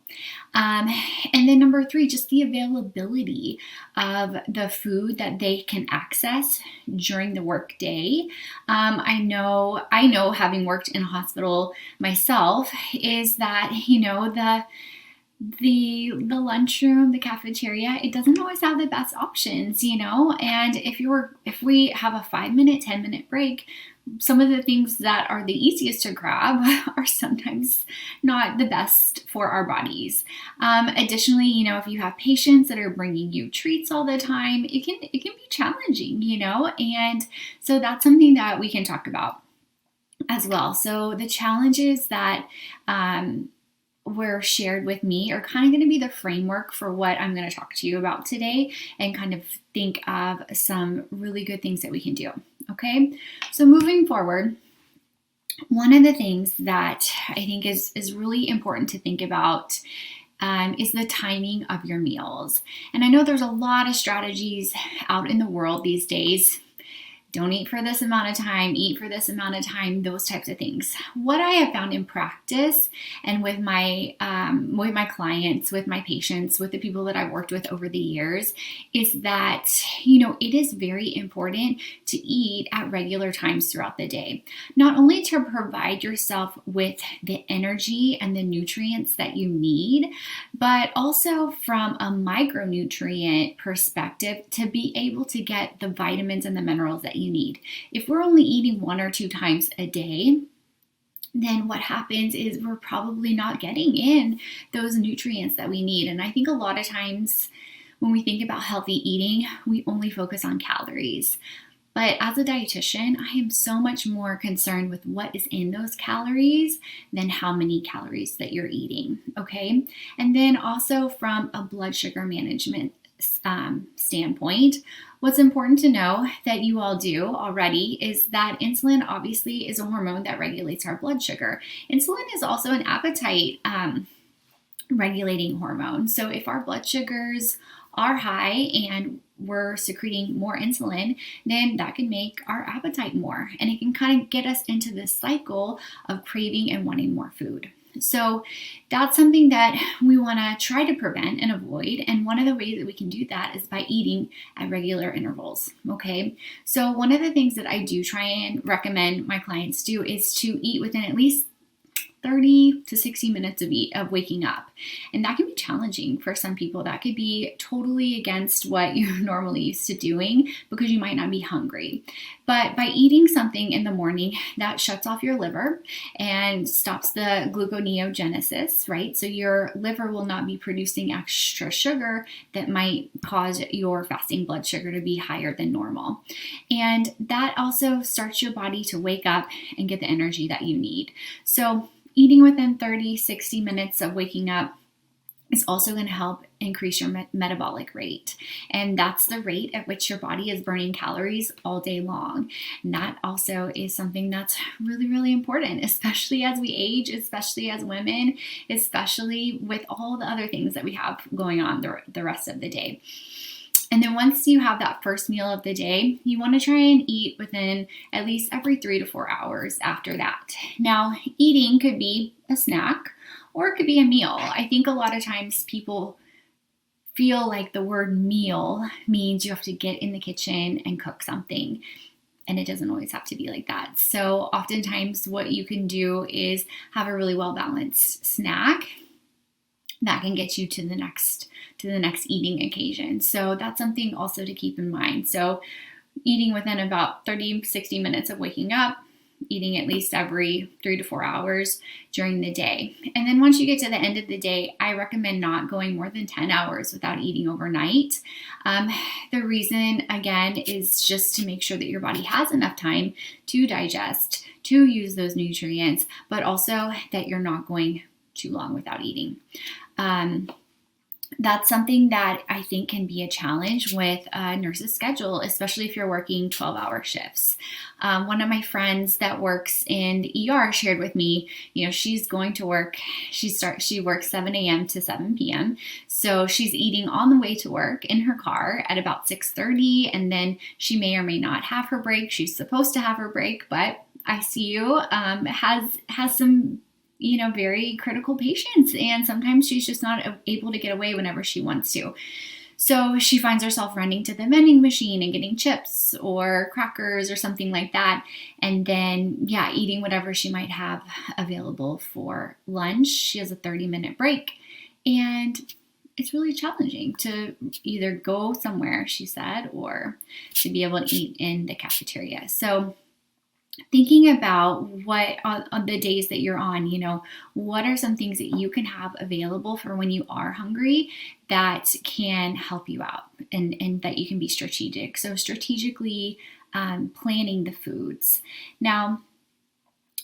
And then number 3, just the availability of the food that they can access during the work day. I know having worked in a hospital myself is that, the lunchroom, the cafeteria, it doesn't always have the best options, and if we have a 5-minute, 10-minute break, some of the things that are the easiest to grab are sometimes not the best for our bodies. Additionally, if you have patients that are bringing you treats all the time, it can be challenging, and so that's something that we can talk about as well. So the challenges that were shared with me are kind of going to be the framework for what I'm going to talk to you about today and kind of think of some really good things that we can do. Okay, so moving forward, one of the things that I think is really important to think about is the timing of your meals. And I know there's a lot of strategies out in the world these days don't eat for this amount of time, eat for this amount of time, those types of things. What I have found in practice and with my clients, with my patients, with the people that I've worked with over the years is that, it is very important to eat at regular times throughout the day. Not only to provide yourself with the energy and the nutrients that you need, but also from a micronutrient perspective to be able to get the vitamins and the minerals that you need. If we're only eating 1 or 2 times a day, then what happens is we're probably not getting in those nutrients that we need. And I think a lot of times when we think about healthy eating, we only focus on calories. But as a dietitian, I am so much more concerned with what is in those calories than how many calories that you're eating, okay? And then also from a blood sugar management standpoint, what's important to know that you all do already is that insulin obviously is a hormone that regulates our blood sugar. Insulin is also an appetite regulating hormone. So if our blood sugars are high and we're secreting more insulin, then that can make our appetite more. And it can kind of get us into this cycle of craving and wanting more food. So that's something that we want to try to prevent and avoid. And one of the ways that we can do that is by eating at regular intervals. Okay. So one of the things that I do try and recommend my clients do is to eat within at least 30 to 60 minutes of waking up. And that can be challenging for some people. That could be totally against what you're normally used to doing because you might not be hungry. But by eating something in the morning, that shuts off your liver and stops the gluconeogenesis, right? So your liver will not be producing extra sugar that might cause your fasting blood sugar to be higher than normal. And that also starts your body to wake up and get the energy that you need. So eating within 30, 60 minutes of waking up is also going to help increase your metabolic rate. And that's the rate at which your body is burning calories all day long. And that also is something that's really, really important, especially as we age, especially as women, especially with all the other things that we have going on the rest of the day. And then once you have that first meal of the day, you want to try and eat within at least every 3 to 4 hours after that. Now, eating could be a snack or it could be a meal. I think a lot of times people feel like the word meal means you have to get in the kitchen and cook something. And it doesn't always have to be like that. So oftentimes what you can do is have a really well-balanced snack that can get you to the next eating occasion. So that's something also to keep in mind. So eating within about 30, 60 minutes of waking up, eating at least every 3 to 4 hours during the day. And then once you get to the end of the day, I recommend not going more than 10 hours without eating overnight. The reason, again, is just to make sure that your body has enough time to digest, to use those nutrients, but also that you're not going too long without eating. That's something that I think can be a challenge with a nurse's schedule, especially if you're working 12-hour shifts. One of my friends that works in the ER shared with me, she's going to work, she works 7 a.m. to 7 p.m. So she's eating on the way to work in her car at about 6:30, and then she may or may not have her break. She's supposed to have her break, but ICU has some very critical patients, and sometimes she's just not able to get away whenever she wants to. So she finds herself running to the vending machine and getting chips or crackers or something like that, and then eating whatever she might have available for lunch. She has a 30-minute break, and it's really challenging to either go somewhere, she said, or to be able to eat in the cafeteria. So thinking about what on the days that you're on, what are some things that you can have available for when you are hungry that can help you out and that you can be strategic. So strategically planning the foods. Now,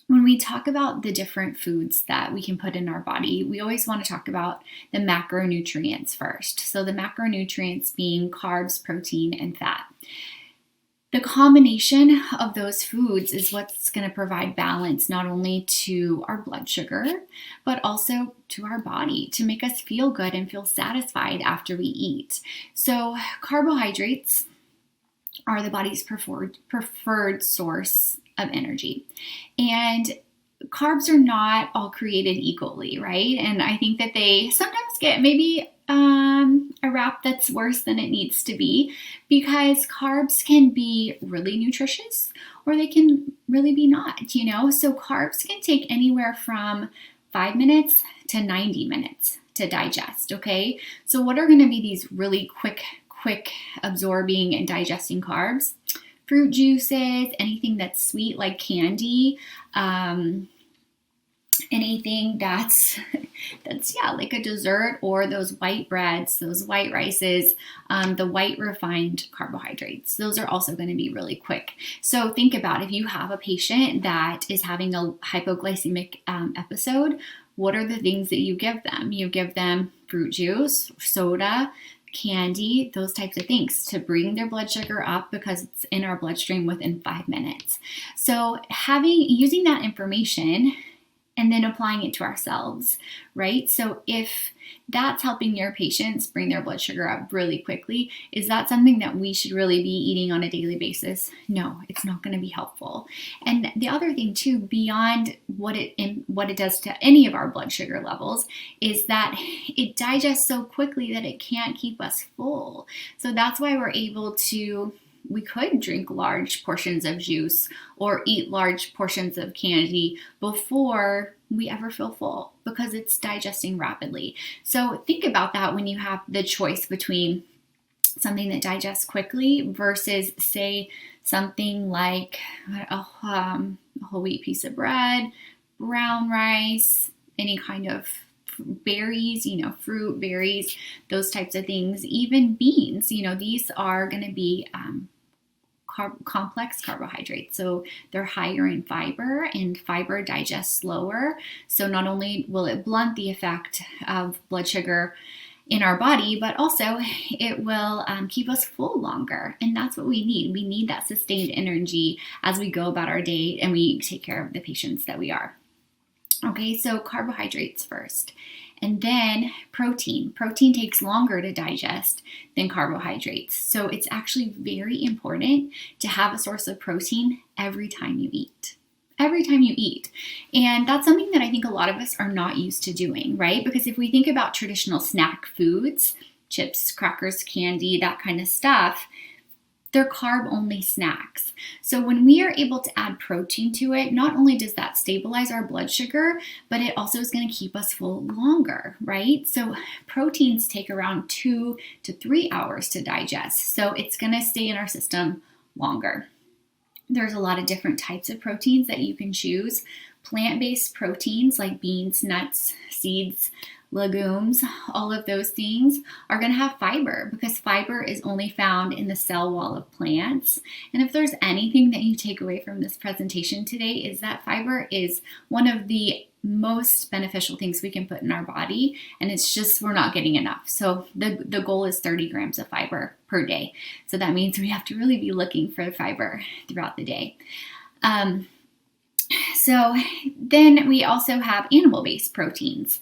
when we talk about the different foods that we can put in our body, we always want to talk about the macronutrients first. So the macronutrients being carbs, protein, and fat. The combination of those foods is what's going to provide balance not only to our blood sugar, but also to our body to make us feel good and feel satisfied after we eat. So carbohydrates are the body's preferred source of energy. And carbs are not all created equally, right? And I think that they sometimes get maybe a rap that's worse than it needs to be, because carbs can be really nutritious or they can really be not, So carbs can take anywhere from 5 minutes to 90 minutes to digest, okay? So what are going to be these really quick absorbing and digesting carbs? Fruit juices, anything that's sweet like candy, anything that's like a dessert, or those white breads, those white rices, the white refined carbohydrates. Those are also going to be really quick. So think about if you have a patient that is having a hypoglycemic episode, what are the things that you give them? You give them fruit juice, soda, candy, those types of things to bring their blood sugar up, because it's in our bloodstream within 5 minutes. So using that information and then applying it to ourselves, right? So if that's helping your patients bring their blood sugar up really quickly, is that something that we should really be eating on a daily basis? No, it's not going to be helpful. And the other thing too, beyond what it does to any of our blood sugar levels, is that it digests so quickly that it can't keep us full. So that's why we could drink large portions of juice or eat large portions of candy before we ever feel full, because it's digesting rapidly. So think about that when you have the choice between something that digests quickly versus, say, something like a whole wheat piece of bread, brown rice, any kind of berries, fruit, berries, those types of things, even beans, these are going to be complex carbohydrates. So they're higher in fiber, and fiber digests slower. So not only will it blunt the effect of blood sugar in our body, but also it will keep us full longer. And that's what we need. We need that sustained energy as we go about our day and we take care of the patients that we are. Okay, so carbohydrates first. And then protein. Protein takes longer to digest than carbohydrates. So it's actually very important to have a source of protein every time you eat. Every time you eat. And that's something that I think a lot of us are not used to doing, right? Because if we think about traditional snack foods, chips, crackers, candy, that kind of stuff, they're carb-only snacks. So when we are able to add protein to it, not only does that stabilize our blood sugar, but it also is going to keep us full longer, right? So proteins take around 2 to 3 hours to digest. So it's going to stay in our system longer. There's a lot of different types of proteins that you can choose. Plant-based proteins like beans, nuts, seeds, legumes, all of those things are going to have fiber, because fiber is only found in the cell wall of plants. And if there's anything that you take away from this presentation today, is that fiber is one of the most beneficial things we can put in our body, and it's just we're not getting enough. So the goal is 30 grams of fiber per day. So that means we have to really be looking for fiber throughout the day. So then we also have animal-based proteins.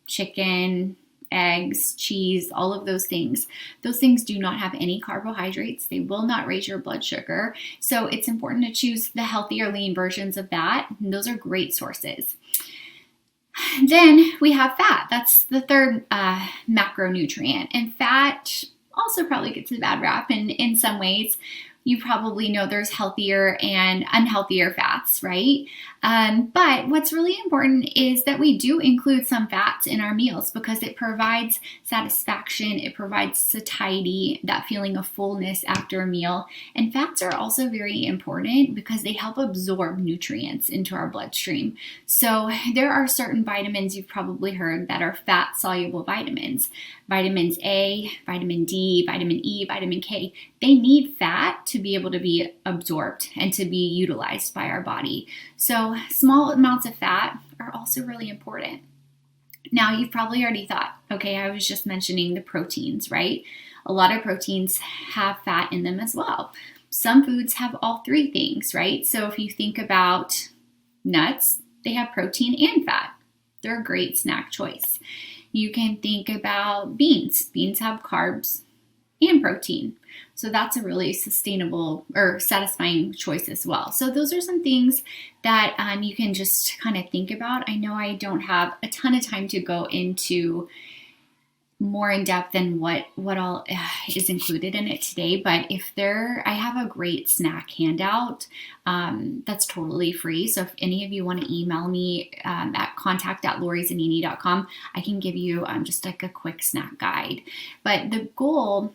Chicken, eggs, cheese, all of those things. Those things do not have any carbohydrates. They will not raise your blood sugar. So it's important to choose the healthier, lean versions of that. And those are great sources. Then we have fat. That's the third macronutrient. And fat also probably gets a bad rap in some ways. You probably know there's healthier and unhealthier fats, right? But what's really important is that we do include some fats in our meals, because it provides satisfaction, it provides satiety, that feeling of fullness after a meal. And fats are also very important because they help absorb nutrients into our bloodstream. So there are certain vitamins you've probably heard that are fat-soluble vitamins. Vitamins A, vitamin D, vitamin E, vitamin K, they need fat to be able to be absorbed and to be utilized by our body. So small amounts of fat are also really important. Now, you've probably already thought, okay, I was just mentioning the proteins, right? A lot of proteins have fat in them as well. Some foods have all three things, right? So if you think about nuts, they have protein and fat. They're a great snack choice. You can think about beans. Beans have carbs and protein. So that's a really sustainable or satisfying choice as well. So those are some things that you can just kind of think about. I know I don't have a ton of time to go into more in depth than what all is included in it today, but I have a great snack handout that's totally free. So if any of you want to email me at contact@loriZanini.com, I can give you just like a quick snack guide. But the goal,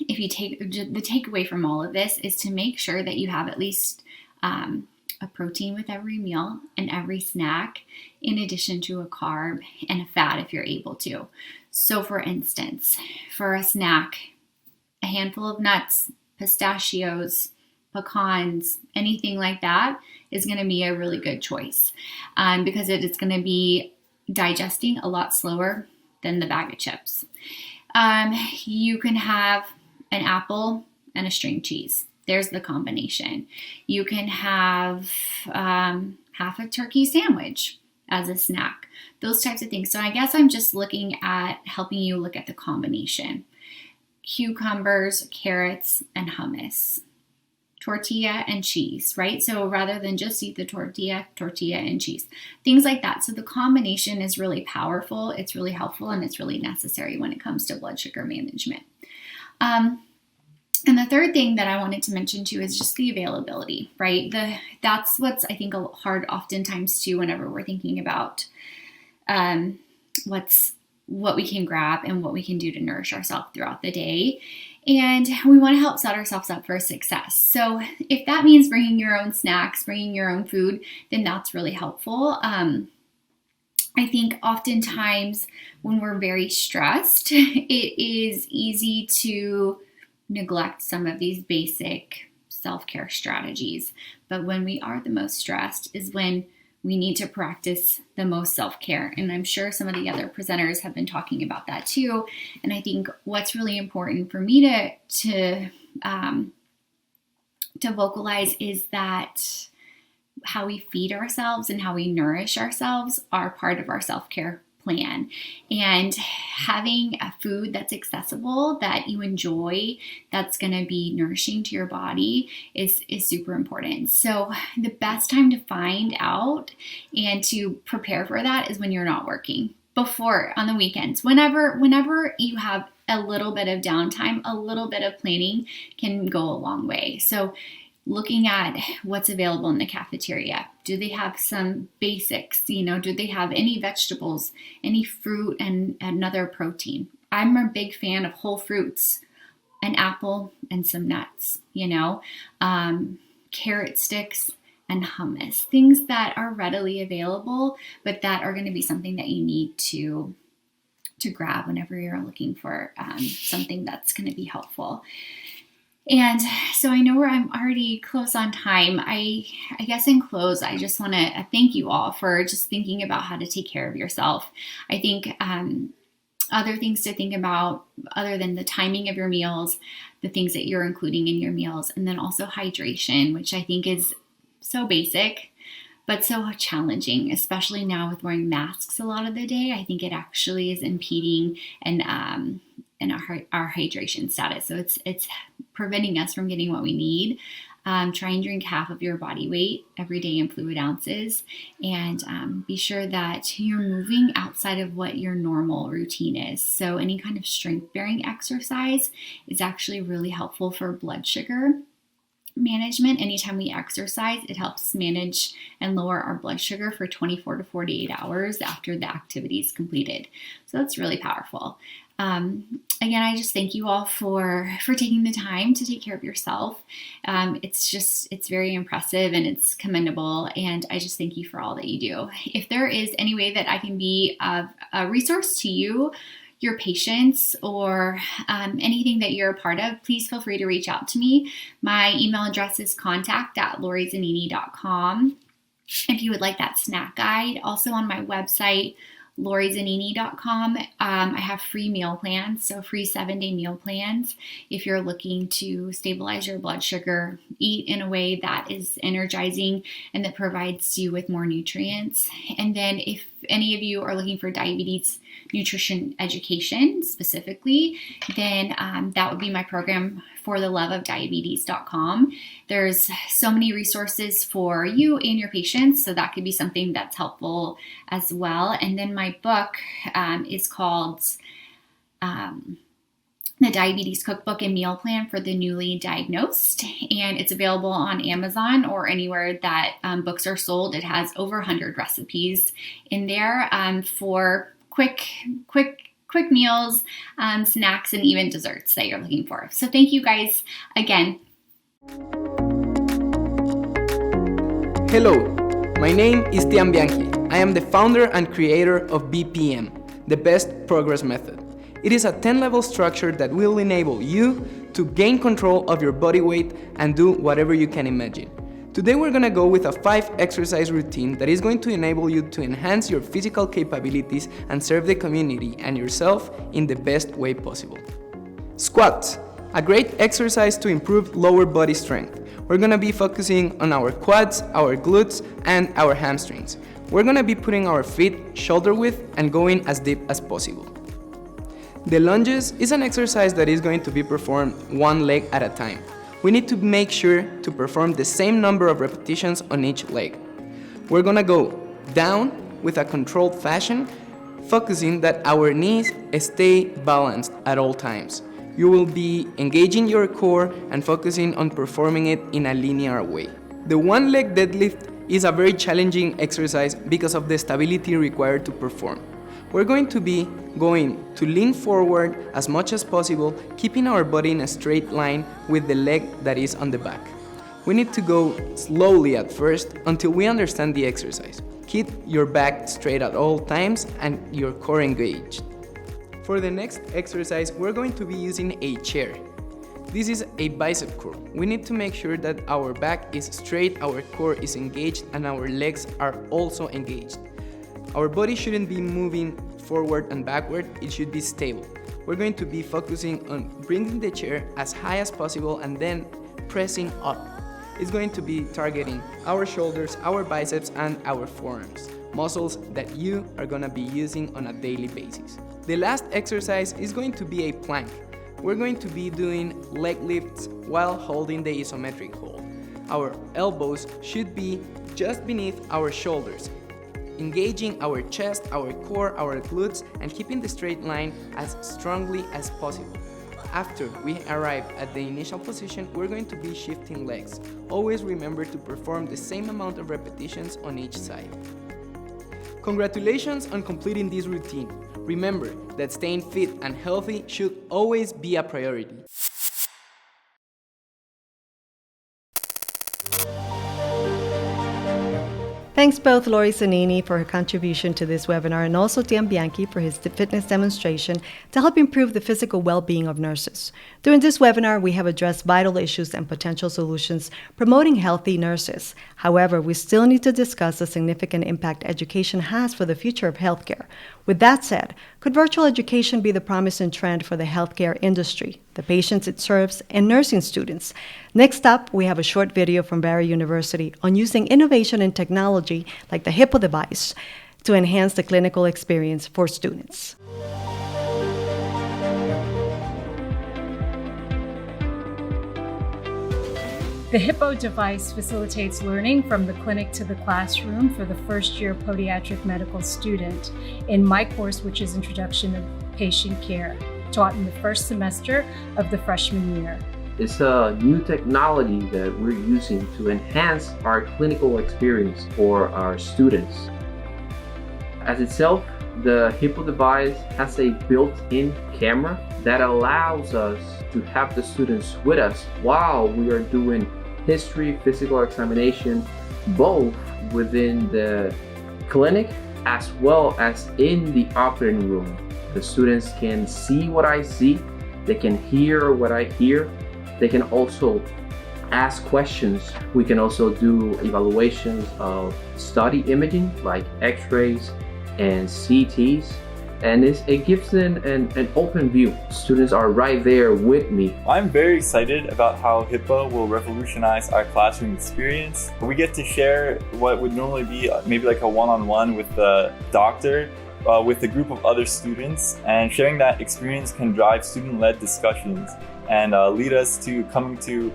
if you take the takeaway from all of this, is to make sure that you have at least a protein with every meal and every snack, in addition to a carb and a fat if you're able to. So for instance, for a snack, a handful of nuts, pistachios, pecans, anything like that is going to be a really good choice because it is going to be digesting a lot slower than the bag of chips. You can have an apple and a string cheese. There's the combination. You can have half a turkey sandwich as a snack, those types of things. So I guess I'm just looking at helping you look at the combination. Cucumbers, carrots, and hummus. Tortilla and cheese, right? So rather than just eat the tortilla and cheese, things like that. So the combination is really powerful, it's really helpful, and it's really necessary when it comes to blood sugar management. And the third thing that I wanted to mention too is just the availability, right? That's what's, I think, hard oftentimes too whenever we're thinking about what we can grab and what we can do to nourish ourselves throughout the day. And we want to help set ourselves up for success. So if that means bringing your own snacks, bringing your own food, then that's really helpful. I think oftentimes when we're very stressed, it is easy to neglect some of these basic self-care strategies. But when we are the most stressed is when we need to practice the most self-care. And I'm sure some of the other presenters have been talking about that too. And I think what's really important for me to vocalize is that how we feed ourselves and how we nourish ourselves are part of our self-care plan. And having a food that's accessible, that you enjoy, that's going to be nourishing to your body is super important. So the best time to find out and to prepare for that is when you're not working, before, on the weekends, whenever you have a little bit of downtime, a little bit of planning can go a long way. So looking at what's available in the cafeteria. Do they have some basics? Do they have any vegetables, any fruit, and another protein? I'm a big fan of whole fruits, an apple and some nuts, carrot sticks and hummus, things that are readily available, but that are going to be something that you need to grab whenever you're looking for something that's going to be helpful. And so I know I'm already close on time. I guess in close, I just want to thank you all for just thinking about how to take care of yourself. I think other things to think about other than the timing of your meals, the things that you're including in your meals, and then also hydration, which I think is so basic, but so challenging, especially now with wearing masks a lot of the day. I think it actually is impeding and our hydration status. So it's preventing us from getting what we need. Try and drink half of your body weight every day in fluid ounces, and be sure that you're moving outside of what your normal routine is. So any kind of strength-bearing exercise is actually really helpful for blood sugar management. Anytime we exercise, it helps manage and lower our blood sugar for 24 to 48 hours after the activity is completed. So that's really powerful. Again, I just thank you all for taking the time to take care of yourself. It's very impressive and it's commendable. And I just thank you for all that you do. If there is any way that I can be a resource to you, your patients, or anything that you're a part of, please feel free to reach out to me. My email address is contact@lorizanini.com. If you would like that snack guide, also on my website, LoriZanini.com. I have free meal plans, so free 7-day meal plans. If you're looking to stabilize your blood sugar, eat in a way that is energizing and that provides you with more nutrients. And then if any of you are looking for diabetes nutrition education specifically, then that would be my program, fortheloveofdiabetes.com. There's so many resources for you and your patients, so that could be something that's helpful as well. And then my book is called The Diabetes Cookbook and Meal Plan for the Newly Diagnosed, and it's available on Amazon or anywhere that books are sold. It has over 100 recipes in there for quick meals, snacks, and even desserts that you're looking for. So thank you guys again. Hello, my name is Tian Bianchi. I am the founder and creator of BPM, the Best Progress Method. It is a 10-level structure that will enable you to gain control of your body weight and do whatever you can imagine. Today we're gonna go with a 5-exercise routine that is going to enable you to enhance your physical capabilities and serve the community and yourself in the best way possible. Squats, a great exercise to improve lower body strength. We're gonna be focusing on our quads, our glutes, and our hamstrings. We're gonna be putting our feet shoulder width and going as deep as possible. The lunges is an exercise that is going to be performed one leg at a time. We need to make sure to perform the same number of repetitions on each leg. We're gonna go down with a controlled fashion, focusing that our knees stay balanced at all times. You will be engaging your core and focusing on performing it in a linear way. The one leg deadlift is a very challenging exercise because of the stability required to perform. We're going to be going to lean forward as much as possible, keeping our body in a straight line with the leg that is on the back. We need to go slowly at first until we understand the exercise. Keep your back straight at all times and your core engaged. For the next exercise, we're going to be using a chair. This is a bicep curl. We need to make sure that our back is straight, our core is engaged, and our legs are also engaged. Our body shouldn't be moving forward and backward, it should be stable. We're going to be focusing on bringing the chair as high as possible and then pressing up. It's going to be targeting our shoulders, our biceps, and our forearms, muscles that you are gonna be using on a daily basis. The last exercise is going to be a plank. We're going to be doing leg lifts while holding the isometric hold. Our elbows should be just beneath our shoulders, engaging our chest, our core, our glutes, and keeping the straight line as strongly as possible. After we arrive at the initial position, we're going to be shifting legs. Always remember to perform the same amount of repetitions on each side. Congratulations on completing this routine. Remember that staying fit and healthy should always be a priority. Thanks both Lori Zanini for her contribution to this webinar and also Tian Bianchi for his fitness demonstration to help improve the physical well-being of nurses. During this webinar, we have addressed vital issues and potential solutions promoting healthy nurses. However, we still need to discuss the significant impact education has for the future of healthcare. With that said, could virtual education be the promising trend for the healthcare industry, the patients it serves, and nursing students? Next up, we have a short video from Barry University on using innovation and technology like the HIPPO device to enhance the clinical experience for students. The HIPPO device facilitates learning from the clinic to the classroom for the first-year podiatric medical student in my course, which is Introduction to Patient Care, taught in the first semester of the freshman year. It's a new technology that we're using to enhance our clinical experience for our students. As itself, the HIPPO device has a built-in camera that allows us to have the students with us while we are doing history, physical examination, both within the clinic as well as in the operating room. The students can see what I see, they can hear what I hear, they can also ask questions. We can also do evaluations of study imaging like x-rays and CTs. And it gives them an open view. Students are right there with me. I'm very excited about how HIPAA will revolutionize our classroom experience. We get to share what would normally be maybe like a one-on-one with the doctor, with a group of other students, and sharing that experience can drive student-led discussions and lead us to coming to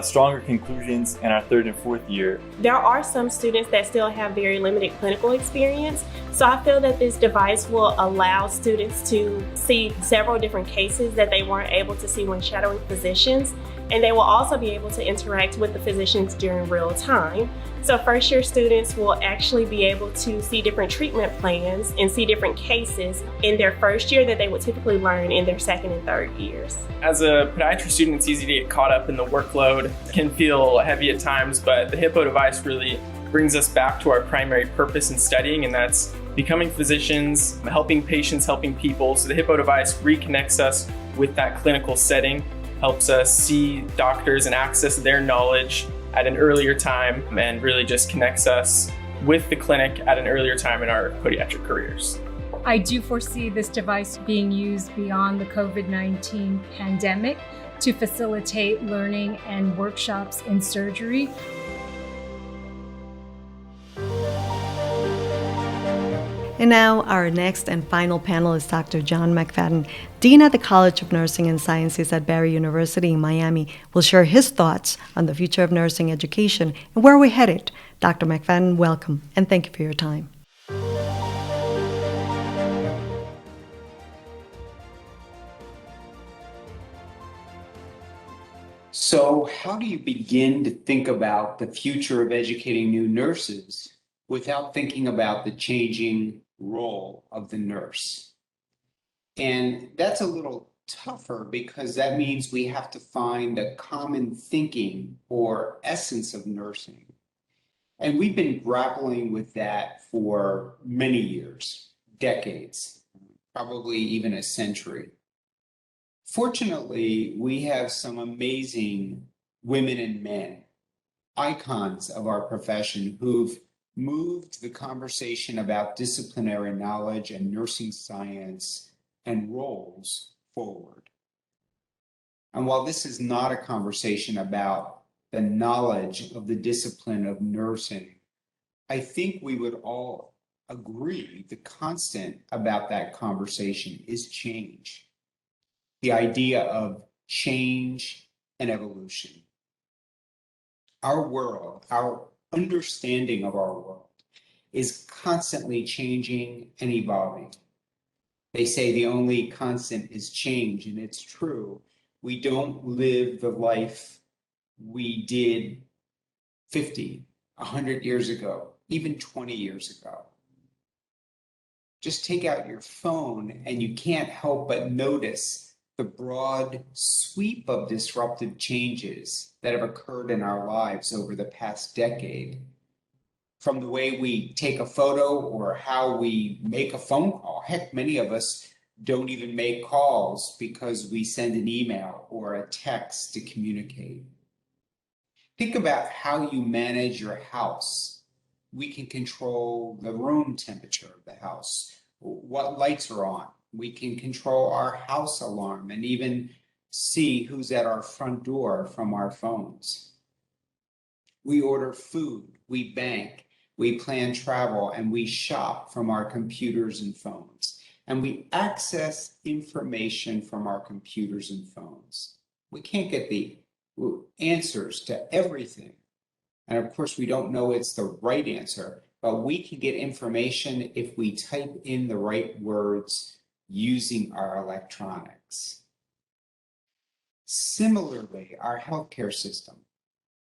stronger conclusions in our third and fourth year. There are some students that still have very limited clinical experience, so I feel that this device will allow students to see several different cases that they weren't able to see when shadowing physicians, and they will also be able to interact with the physicians during real time. So first year students will actually be able to see different treatment plans and see different cases in their first year that they would typically learn in their second and third years. As a podiatry student, it's easy to get caught up in the workload. It can feel heavy at times, but the HIPAA device really brings us back to our primary purpose in studying, and that's becoming physicians, helping patients, helping people. So the HIPAA device reconnects us with that clinical setting, helps us see doctors and access their knowledge at an earlier time, and really just connects us with the clinic at an earlier time in our podiatric careers. I do foresee this device being used beyond the COVID-19 pandemic to facilitate learning and workshops in surgery. And now our next and final panel is Dr. John McFadden, Dean at the College of Nursing and Sciences at Barry University in Miami, will share his thoughts on the future of nursing education and where we're headed. Dr. McFadden, welcome, and thank you for your time. So, how do you begin to think about the future of educating new nurses without thinking about the changing role of the nurse? And that's a little tougher because that means we have to find a common thinking or essence of nursing. And we've been grappling with that for many years, decades, probably even a century. Fortunately, we have some amazing women and men, icons of our profession, who've moved the conversation about disciplinary knowledge and nursing science and roles forward. And while this is not a conversation about the knowledge of the discipline of nursing, I think we would all agree the constant about that conversation is change. The idea of change and evolution. Our world, our understanding of our world is constantly changing and evolving. They say the only constant is change, and it's true. We don't live the life we did 50, 100 years ago, even 20 years ago. Just take out your phone and you can't help but notice the broad sweep of disruptive changes that have occurred in our lives over the past decade. From the way we take a photo or how we make a phone call. Heck, many of us don't even make calls because we send an email or a text to communicate. Think about how you manage your house. We can control the room temperature of the house, what lights are on. We can control our house alarm and even see who's at our front door from our phones. We order food, we bank, we plan travel, and we shop from our computers and phones. And we access information from our computers and phones. We can't get the answers to everything. And of course, we don't know it's the right answer, but we can get information if we type in the right words using our electronics. Similarly, our healthcare system,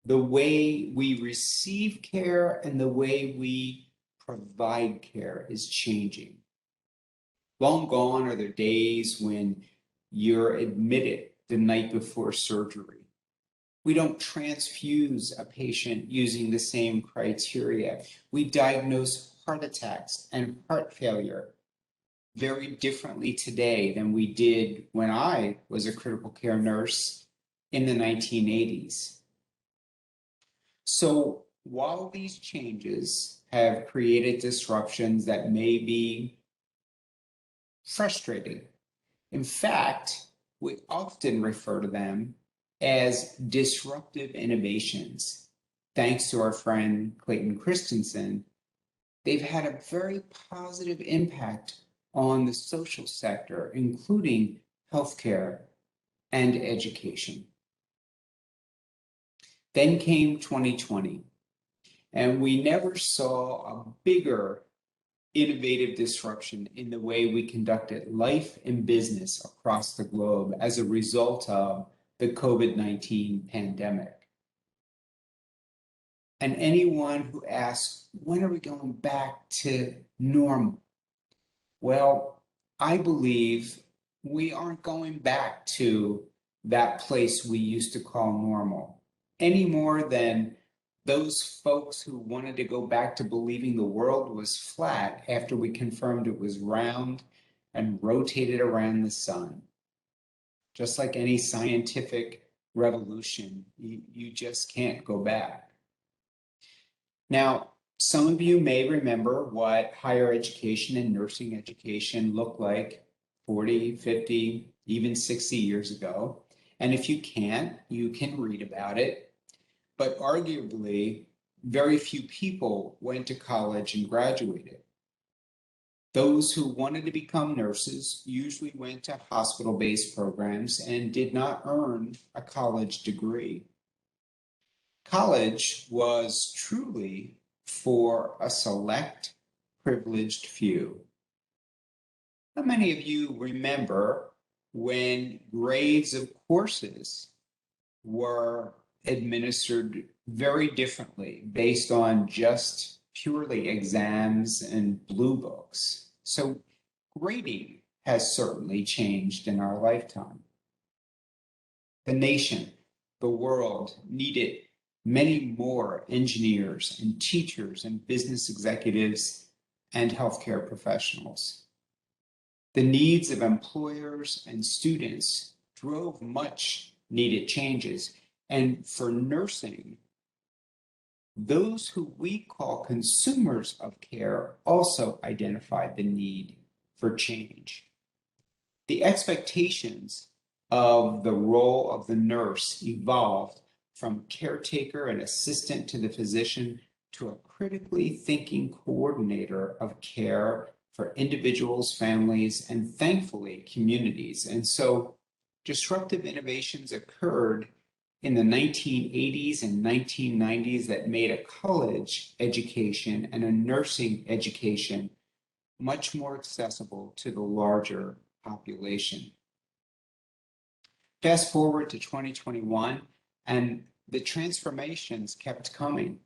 the way we receive care and the way we provide care is changing. Long gone are the days when you're admitted the night before surgery. We don't transfuse a patient using the same criteria. We diagnose heart attacks and heart failure very differently today than we did when I was a critical care nurse in the 1980s. So while these changes have created disruptions that may be frustrating. In fact, we often refer to them as disruptive innovations. Thanks to our friend Clayton Christensen, they've had a very positive impact on the social sector, including healthcare and education. Then came 2020, and we never saw a bigger innovative disruption in the way we conducted life and business across the globe as a result of the COVID-19 pandemic. And anyone who asks, when are we going back to normal? Well, I believe we aren't going back to that place we used to call normal any more than those folks who wanted to go back to believing the world was flat after we confirmed it was round and rotated around the sun. Just like any scientific revolution, you just can't go back. Now, some of you may remember what higher education and nursing education looked like 40, 50, even 60 years ago. And if you can't, you can read about it. But arguably, very few people went to college and graduated. Those who wanted to become nurses usually went to hospital-based programs and did not earn a college degree. College was truly for a select, privileged few. How many of you remember when grades of courses were administered very differently based on just purely exams and blue books? So grading has certainly changed in our lifetime. The nation, the world needed many more engineers and teachers and business executives and healthcare professionals. The needs of employers and students drove much needed changes. And for nursing, those who we call consumers of care also identified the need for change. The expectations of the role of the nurse evolved from caretaker and assistant to the physician to a critically thinking coordinator of care for individuals, families, and thankfully communities. And so disruptive innovations occurred in the 1980s and 1990s that made a college education and a nursing education much more accessible to the larger population. Fast forward to 2021, and the transformations kept coming.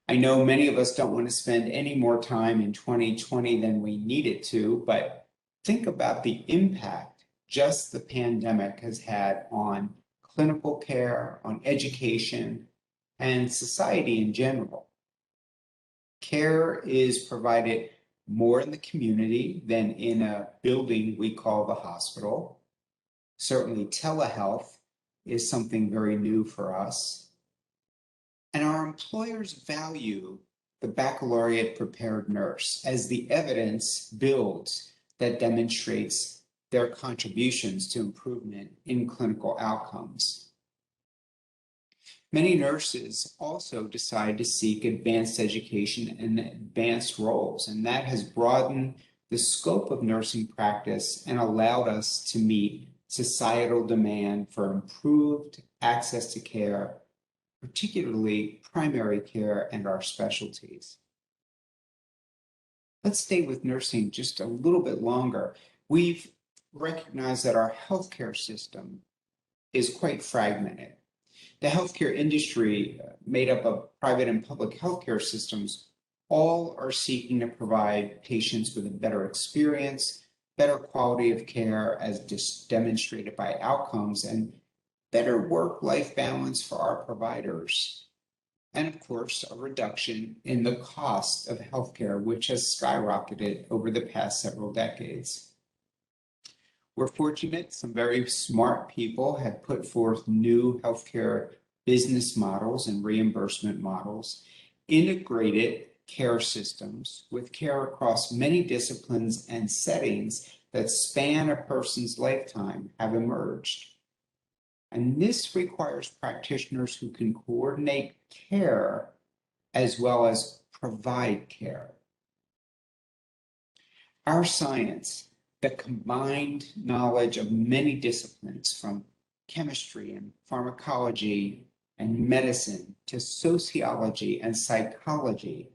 I know many of us don't want to spend any more time in 2020 than we needed to, but think about the impact just the pandemic has had on clinical care, on education, and society in general. Care is provided more in the community than in a building we call the hospital. Certainly telehealth is something very new for us. And our employers value the baccalaureate prepared nurse as the evidence builds that demonstrates their contributions to improvement in clinical outcomes. Many nurses also decide to seek advanced education and advanced roles, and that has broadened the scope of nursing practice and allowed us to meet societal demand for improved access to care, particularly primary care and our specialties. Let's stay with nursing just a little bit longer. We've recognized that our healthcare system is quite fragmented. The healthcare industry, made up of private and public healthcare systems, all are seeking to provide patients with a better experience, better quality of care as demonstrated by outcomes, and better work-life balance for our providers. And of course, a reduction in the cost of healthcare, which has skyrocketed over the past several decades. We're fortunate some very smart people have put forth new healthcare business models and reimbursement models integrated care systems with care across many disciplines and settings that span a person's lifetime have emerged. And this requires practitioners who can coordinate care as well as provide care. Our science, the combined knowledge of many disciplines from chemistry and pharmacology and medicine to sociology and psychology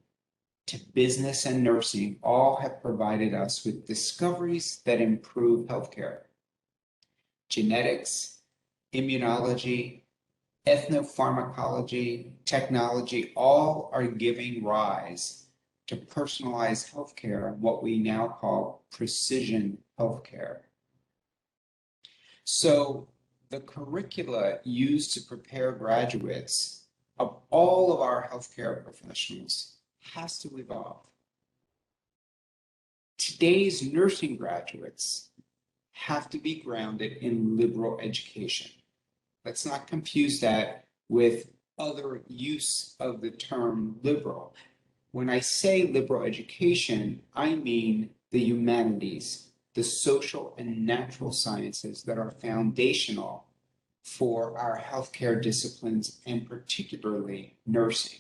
to business and nursing, all have provided us with discoveries that improve healthcare. Genetics, immunology, ethnopharmacology, technology, all are giving rise to personalized healthcare and what we now call precision healthcare. So the curricula used to prepare graduates of all of our healthcare professionals has to evolve. Today's nursing graduates have to be grounded in liberal education. Let's not confuse that with other use of the term liberal. When I say liberal education, I mean the humanities, the social and natural sciences that are foundational for our healthcare disciplines and particularly nursing.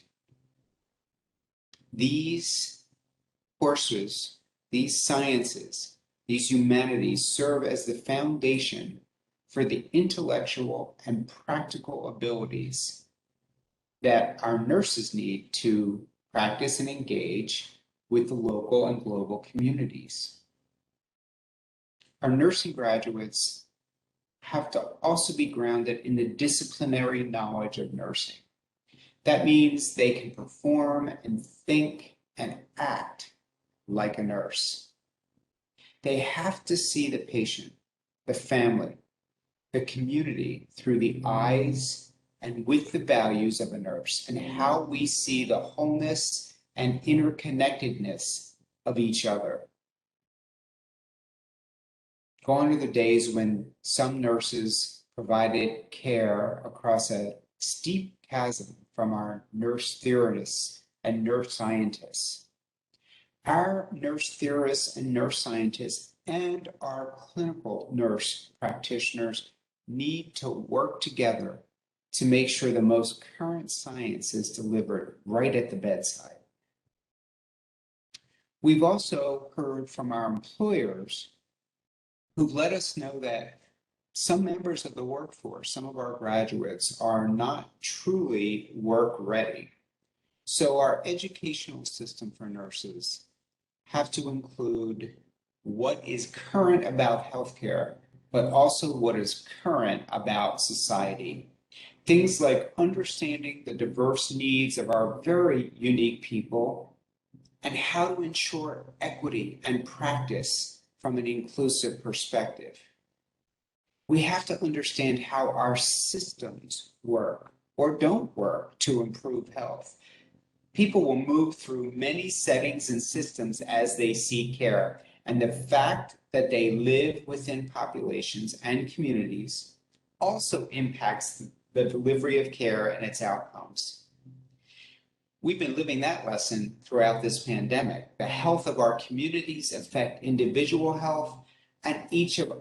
These courses, these sciences, these humanities serve as the foundation for the intellectual and practical abilities that our nurses need to practice and engage with the local and global communities. Our nursing graduates have to also be grounded in the disciplinary knowledge of nursing. That means they can perform and think and act like a nurse. They have to see the patient, the family, the community through the eyes and with the values of a nurse and how we see the wholeness and interconnectedness of each other. Gone are the days when some nurses provided care across a steep chasm from our nurse theorists and nurse scientists. Our nurse theorists and nurse scientists and our clinical nurse practitioners need to work together to make sure the most current science is delivered right at the bedside. We've also heard from our employers who've let us know that some members of the workforce, some of our graduates, are not truly work ready. So our educational system for nurses have to include what is current about healthcare, but also what is current about society. Things like understanding the diverse needs of our very unique people and how to ensure equity and practice from an inclusive perspective. We have to understand how our systems work or don't work to improve health. People will move through many settings and systems as they seek care, and the fact that they live within populations and communities also impacts the delivery of care and its outcomes. We've been living that lesson throughout this pandemic. The health of our communities affect individual health, and each of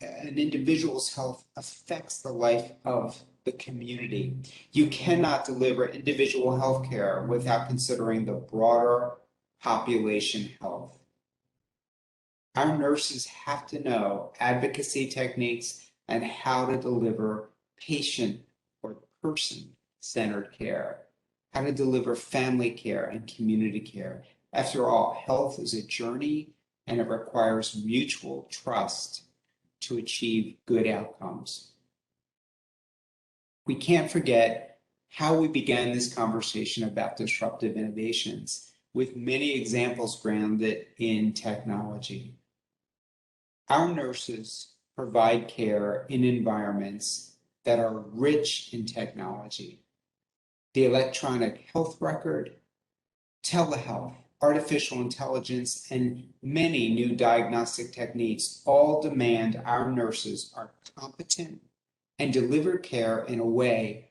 an individual's health affects the life of the community. You cannot deliver individual health care without considering the broader population health. Our nurses have to know advocacy techniques and how to deliver patient or person-centered care, how to deliver family care and community care. After all, health is a journey and it requires mutual trust to achieve good outcomes. We can't forget how we began this conversation about disruptive innovations with many examples grounded in technology. Our nurses provide care in environments that are rich in technology. The electronic health record, telehealth, artificial intelligence, and many new diagnostic techniques all demand our nurses are competent and deliver care in a way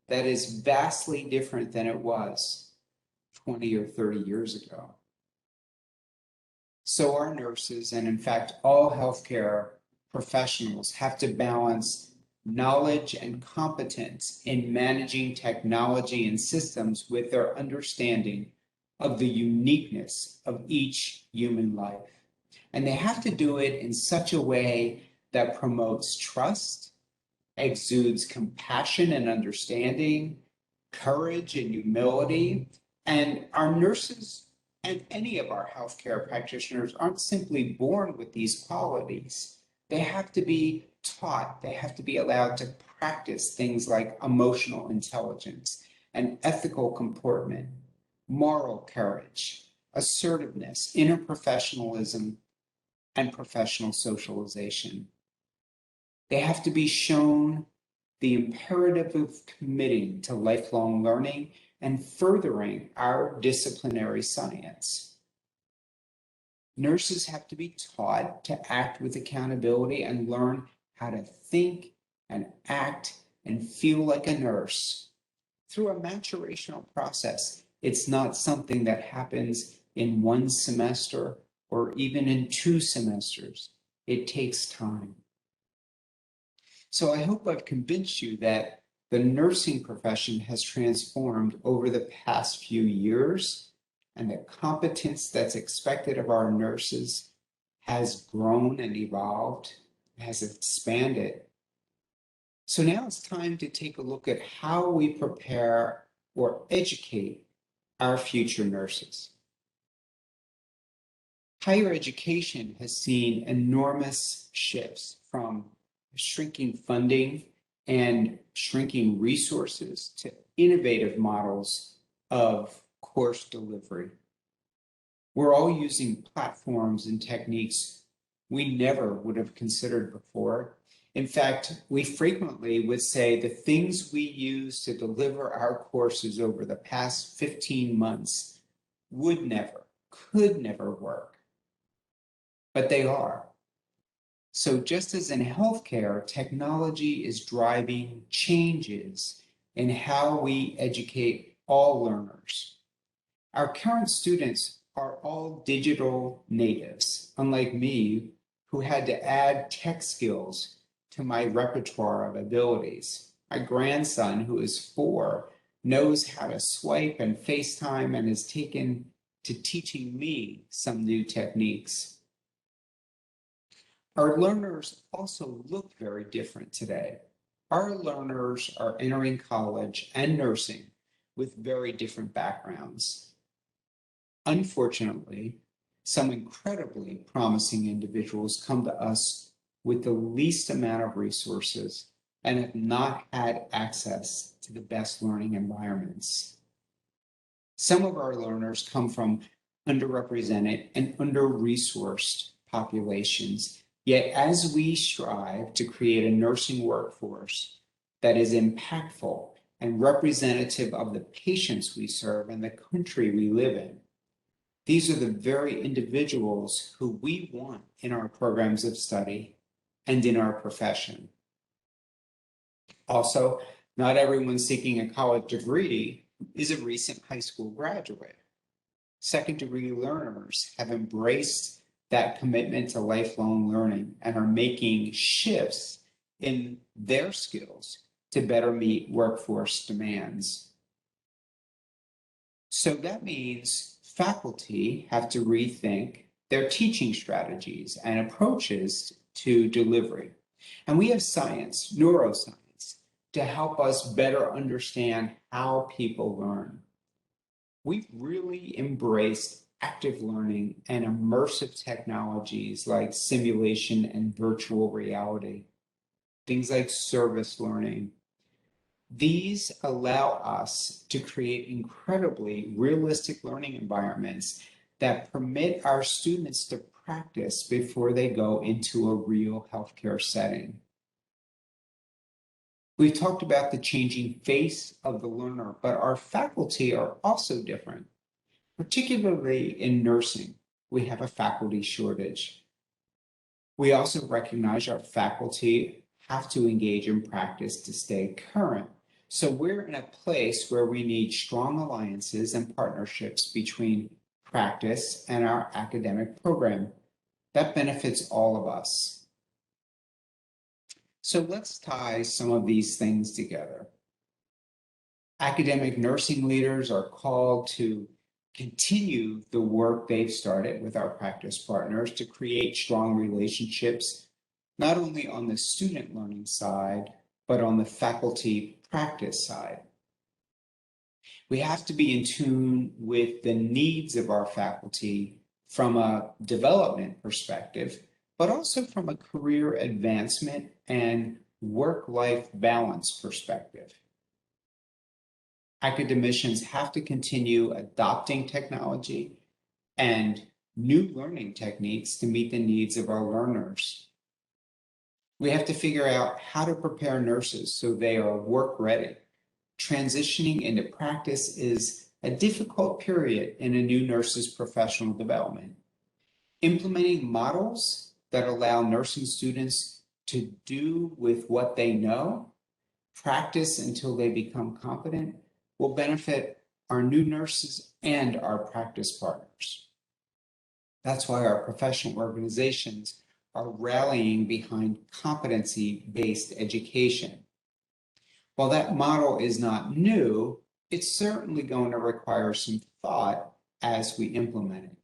that is vastly different than it was 20 or 30 years ago. So our nurses, and in fact, all healthcare professionals, have to balance knowledge and competence in managing technology and systems with their understanding of the uniqueness of each human life. And they have to do it in such a way that promotes trust, exudes compassion and understanding, courage and humility. And our nurses and any of our healthcare practitioners aren't simply born with these qualities. They have to be taught, they have to be allowed to practice things like emotional intelligence and ethical comportment, moral courage, assertiveness, interprofessionalism, and professional socialization. They have to be shown the imperative of committing to lifelong learning and furthering our disciplinary science. Nurses have to be taught to act with accountability and learn how to think and act and feel like a nurse through a maturational process. It's not something that happens in one semester or even in 2 semesters. It takes time. So I hope I've convinced you that the nursing profession has transformed over the past few years, and the competence that's expected of our nurses has grown and evolved, has expanded. So now it's time to take a look at how we prepare or educate our future nurses. Higher education has seen enormous shifts from shrinking funding and shrinking resources to innovative models of course delivery. We're all using platforms and techniques we never would have considered before. In fact, we frequently would say the things we use to deliver our courses over the past 15 months would never, could never work, but they are. So just as in healthcare, technology is driving changes in how we educate all learners. Our current students are all digital natives, unlike me, who had to add tech skills to my repertoire of abilities. My grandson, who is 4, knows how to swipe and FaceTime and has taken to teaching me some new techniques. Our learners also look very different today. Our learners are entering college and nursing with very different backgrounds. Unfortunately, some incredibly promising individuals come to us with the least amount of resources and have not had access to the best learning environments. Some of our learners come from underrepresented and under-resourced populations. Yet as we strive to create a nursing workforce that is impactful and representative of the patients we serve and the country we live in, these are the very individuals who we want in our programs of study and in our profession. Also, not everyone seeking a college degree is a recent high school graduate. Second-degree learners have embraced that commitment to lifelong learning and are making shifts in their skills to better meet workforce demands. So that means faculty have to rethink their teaching strategies and approaches to delivery. And we have science, neuroscience, to help us better understand how people learn. We've really embraced active learning and immersive technologies like simulation and virtual reality, things like service learning. These allow us to create incredibly realistic learning environments that permit our students to practice before they go into a real healthcare setting. We've talked about the changing face of the learner, but our faculty are also different. Particularly in nursing, we have a faculty shortage. We also recognize our faculty have to engage in practice to stay current. So we're in a place where we need strong alliances and partnerships between practice and our academic program. That benefits all of us. So let's tie some of these things together. Academic nursing leaders are called to continue the work they've started with our practice partners to create strong relationships, not only on the student learning side, but on the faculty practice side. We have to be in tune with the needs of our faculty from a development perspective, but also from a career advancement and work-life balance perspective. Academicians have to continue adopting technology and new learning techniques to meet the needs of our learners. We have to figure out how to prepare nurses so they are work ready. Transitioning into practice is a difficult period in a new nurse's professional development. Implementing models that allow nursing students to do with what they know, practice until they become competent, will benefit our new nurses and our practice partners. That's why our professional organizations are rallying behind competency-based education. While that model is not new, it's certainly going to require some thought as we implement it.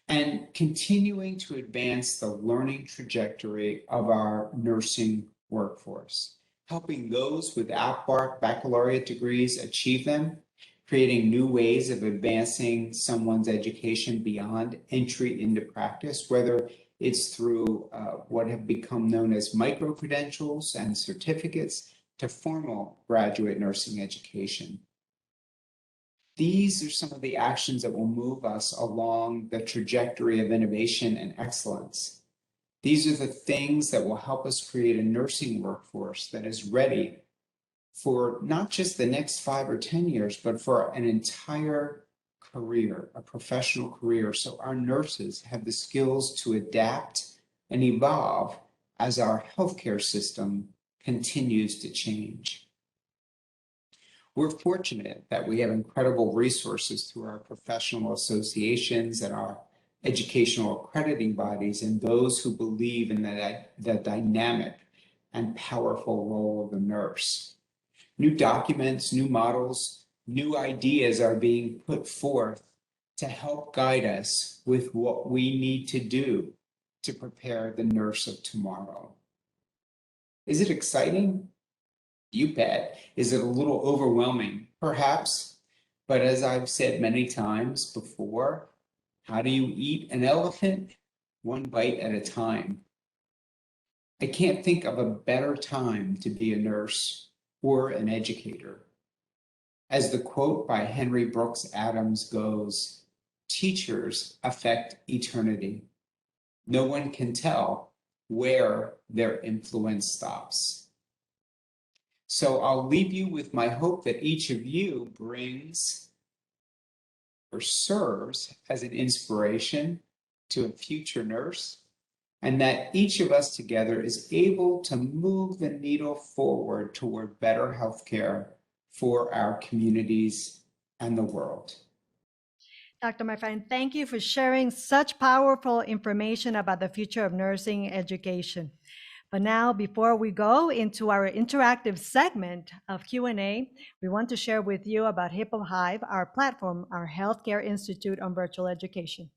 And continuing to advance the learning trajectory of our nursing workforce, helping those without baccalaureate degrees achieve them, creating new ways of advancing someone's education beyond entry into practice, whether it's through what have become known as micro-credentials and certificates to formal graduate nursing education. These are some of the actions that will move us along the trajectory of innovation and excellence. These are the things that will help us create a nursing workforce that is ready for not just the next 5 or 10 years, but for an entire career, a professional career. So our nurses have the skills to adapt and evolve as our healthcare system continues to change. We're fortunate that we have incredible resources through our professional associations and our educational accrediting bodies and those who believe in the dynamic and powerful role of the nurse. New documents, new models, new ideas are being put forth to help guide us with what we need to do to prepare the nurse of tomorrow. Is it exciting? You bet. Is it a little overwhelming? Perhaps. But as I've said many times before, how do you eat an elephant? One bite at a time. I can't think of a better time to be a nurse or an educator. As the quote by Henry Brooks Adams goes, teachers affect eternity. No one can tell where their influence stops. So I'll leave you with my hope that each of you brings or serves as an inspiration to a future nurse, and that each of us together is able to move the needle forward toward better healthcare for our communities and the world. Dr. McFadden, thank you for sharing such powerful information about the future of nursing education. But now, before we go into our interactive segment of Q&A, we want to share with you about Hippo Hive, our platform, our Healthcare Institute on Virtual Education.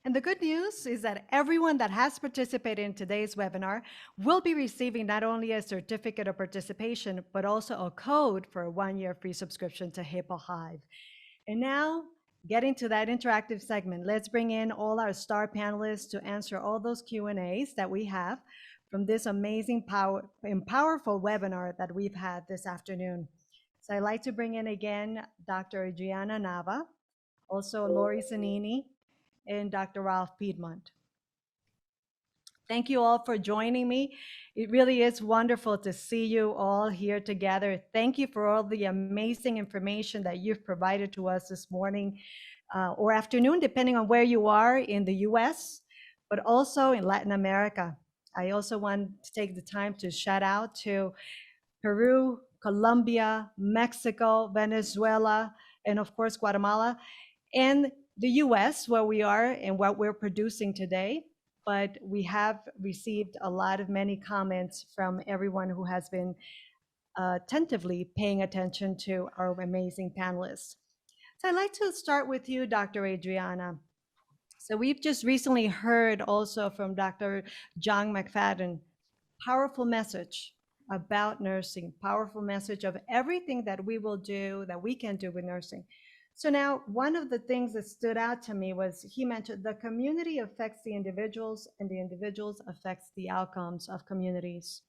And the good news is that everyone that has participated in today's webinar will be receiving not only a certificate of participation, but also a code for a 1-year free subscription to Hippo Hive. And now, getting to that interactive segment, let's bring in all our star panelists to answer all those Q&As that we have from this amazing and powerful webinar that we've had this afternoon. So I'd like to bring in again Dr. Adrianna Nava, also Lori Zanini, and Dr. Ralph Piedmont. Thank you all for joining me. It really is wonderful to see you all here together. Thank you for all the amazing information that you've provided to us this morning or afternoon, depending on where you are in the US, but also in Latin America. I also want to take the time to shout out to Peru, Colombia, Mexico, Venezuela, and of course, Guatemala, and the US, where we are and what we're producing today. But we have received a lot of many comments from everyone who has been attentively paying attention to our amazing panelists. So I'd like to start with you, Dr. Adrianna. So we've just recently heard also from Dr. John McFadden, powerful message about nursing, powerful message of everything that we will do, that we can do with nursing. So now one of the things that stood out to me was he mentioned the community affects the individuals and the individuals affects the outcomes of communities.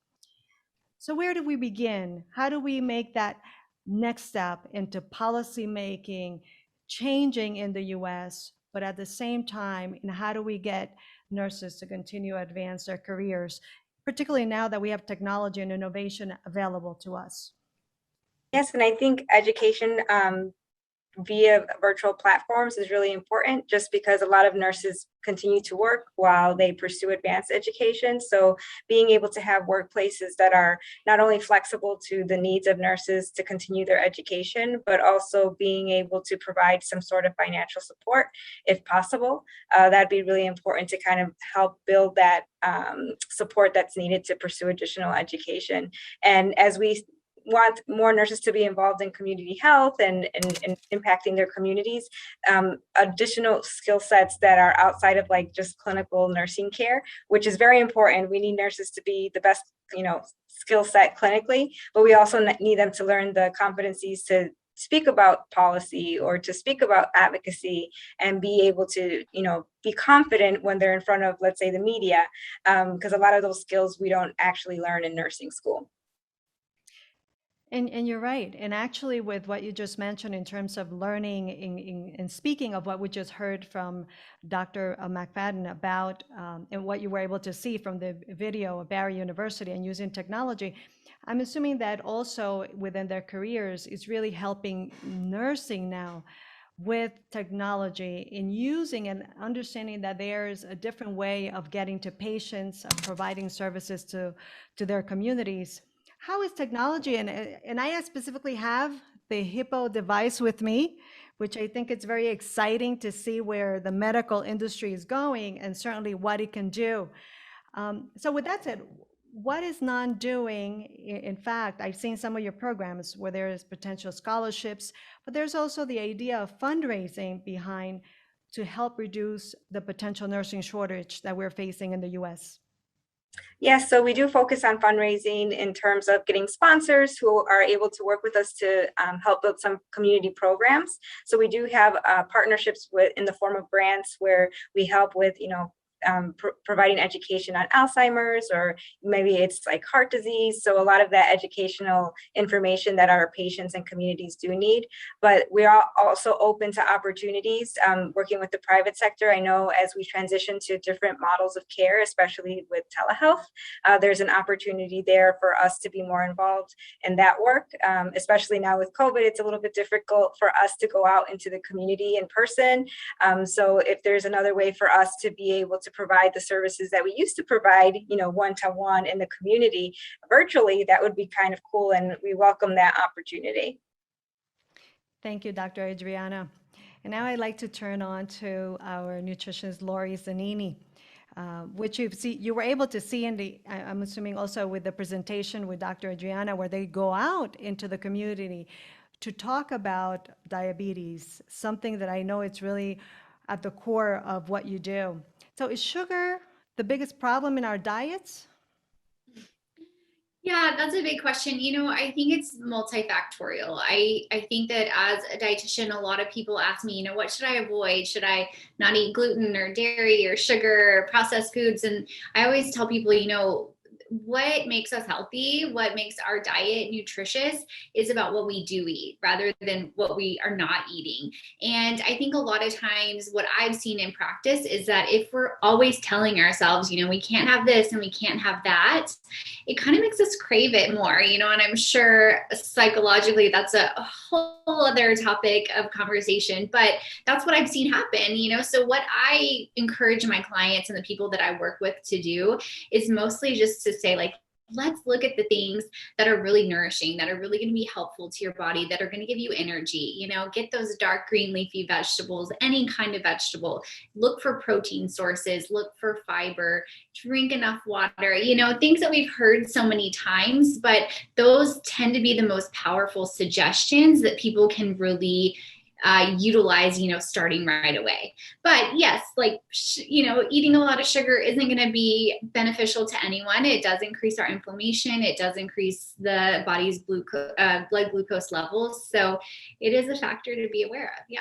So where do we begin? How do we make that next step into policy making, changing in the US, but at the same time, in how do we get nurses to continue to advance their careers, particularly now that we have technology and innovation available to us? Yes, and I think education via virtual platforms is really important just because a lot of nurses continue to work while they pursue advanced education. So being able to have workplaces that are not only flexible to the needs of nurses to continue their education, but also being able to provide some sort of financial support if possible, that'd be really important to kind of help build that support that's needed to pursue additional education. And as we want more nurses to be involved in community health and impacting their communities, additional skill sets that are outside of like just clinical nursing care, which is very important. We need nurses to be the best, skill set clinically, but we also need them to learn the competencies to speak about policy or to speak about advocacy and be able to, be confident when they're in front of, let's say, the media, because a lot of those skills we don't actually learn in nursing school. And you're right. And actually, with what you just mentioned in terms of learning and speaking of what we just heard from Dr. McFadden about and what you were able to see from the video of Barry University and using technology, I'm assuming that also within their careers is really helping nursing now with technology in using and understanding that there's a different way of getting to patients, of providing services to their communities. How is technology, and I specifically have the Hippo device with me, which I think it's very exciting to see where the medical industry is going and certainly what it can do. So with that said, what is NAHN doing? In fact, I've seen some of your programs where there is potential scholarships, but there's also the idea of fundraising behind to help reduce the potential nursing shortage that we're facing in the US. Yes, so we do focus on fundraising in terms of getting sponsors who are able to work with us to help build some community programs. So we do have partnerships in the form of grants where we help with, providing education on Alzheimer's, or maybe it's like heart disease. So a lot of that educational information that our patients and communities do need. But we are also open to opportunities working with the private sector. I know as we transition to different models of care, especially with telehealth, there's an opportunity there for us to be more involved in that work. Especially now with COVID, it's a little bit difficult for us to go out into the community in person. So if there's another way for us to be able to provide the services that we used to provide, one-to-one in the community virtually, that would be kind of cool, and we welcome that opportunity. Thank you, Dr. Adrianna. And now I'd like to turn on to our nutritionist, Lori Zanini, which you were able to see in the, I'm assuming also with the presentation with Dr. Adrianna, where they go out into the community to talk about diabetes, something that I know it's really at the core of what you do. So is sugar the biggest problem in our diets? Yeah, that's a big question. I think it's multifactorial. I think that as a dietitian, a lot of people ask me, what should I avoid? Should I not eat gluten or dairy or sugar or processed foods? And I always tell people, what makes us healthy, what makes our diet nutritious is about what we do eat rather than what we are not eating. And I think a lot of times what I've seen in practice is that if we're always telling ourselves, we can't have this and we can't have that, it kind of makes us crave it more, and I'm sure psychologically that's a whole other topic of conversation, but that's what I've seen happen, So what I encourage my clients and the people that I work with to do is mostly just to say, like, let's look at the things that are really nourishing, that are really going to be helpful to your body, that are going to give you energy. Get those dark green leafy vegetables, any kind of vegetable. Look for protein sources, look for fiber, drink enough water, things that we've heard so many times, but those tend to be the most powerful suggestions that people can really utilize, starting right away. But yes, eating a lot of sugar isn't going to be beneficial to anyone. It does increase our inflammation. It does increase the body's blood glucose levels. So it is a factor to be aware of. Yeah.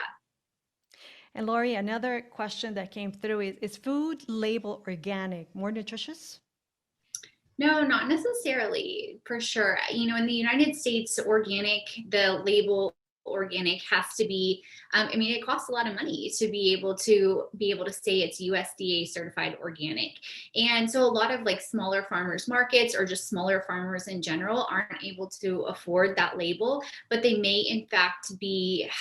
And Lori, another question that came through is food labeled organic more nutritious? No, not necessarily, for sure. In the United States, the label organic has to be, it costs a lot of money to be able to say it's USDA certified organic. And so a lot of smaller farmers markets or just smaller farmers in general aren't able to afford that label, but they may in fact be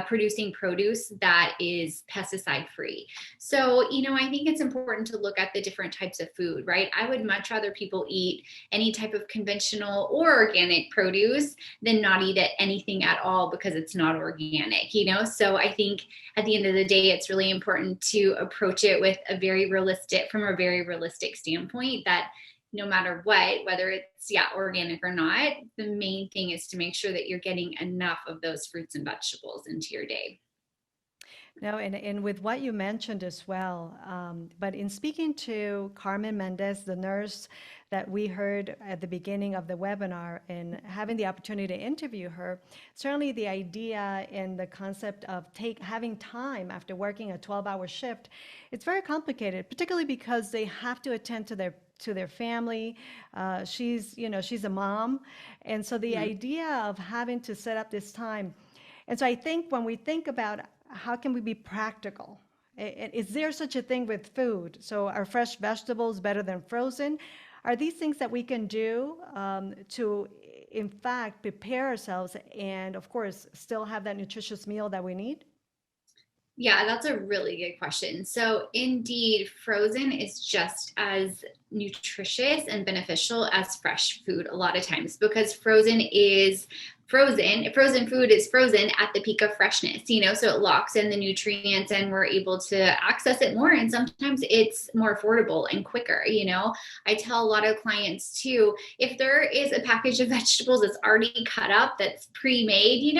producing produce that is pesticide free. So, I think it's important to look at the different types of food, right? I would much rather people eat any type of conventional or organic produce than not eat anything at all because it's not organic, So I think at the end of the day, it's really important to approach it with from a very realistic standpoint that no matter what, whether it's organic or not, the main thing is to make sure that you're getting enough of those fruits and vegetables into your day. No, and with what you mentioned as well, but in speaking to Carmen Mendez, the nurse that we heard at the beginning of the webinar, and having the opportunity to interview her, certainly the idea and the concept of having time after working a 12-hour shift, it's very complicated, particularly because they have to attend to their family. She's a mom, and so the idea of having to set up this time, and so I think when we think about how can we be practical, is there such a thing with food? So are fresh vegetables better than frozen? Are these things that we can do to, in fact, prepare ourselves and, of course, still have that nutritious meal that we need? Yeah, that's a really good question. So indeed, frozen is just as nutritious and beneficial as fresh food a lot of times, because frozen food is frozen at the peak of freshness, so it locks in the nutrients and we're able to access it more. And sometimes it's more affordable and quicker. I tell a lot of clients too, if there is a package of vegetables that's already cut up, that's pre-made,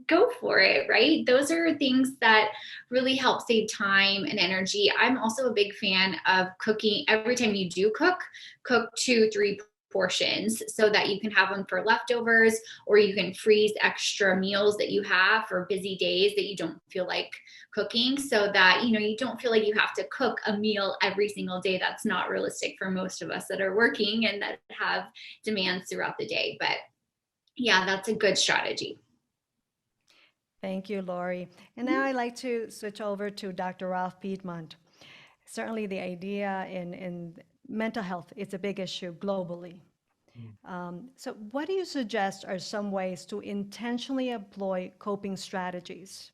go for it, right? Those are things that really help save time and energy. I'm also a big fan of cooking. Every time you do cook 2-3 portions so that you can have them for leftovers, or you can freeze extra meals that you have for busy days that you don't feel like cooking, so that you don't feel like you have to cook a meal every single day. That's not realistic for most of us that are working and that have demands throughout the day. But yeah, that's a good strategy. Thank you, Lori. And now I'd like to switch over to Dr. Ralph Piedmont. Certainly the idea in mental health is a big issue globally. So what do you suggest are some ways to intentionally employ coping strategies?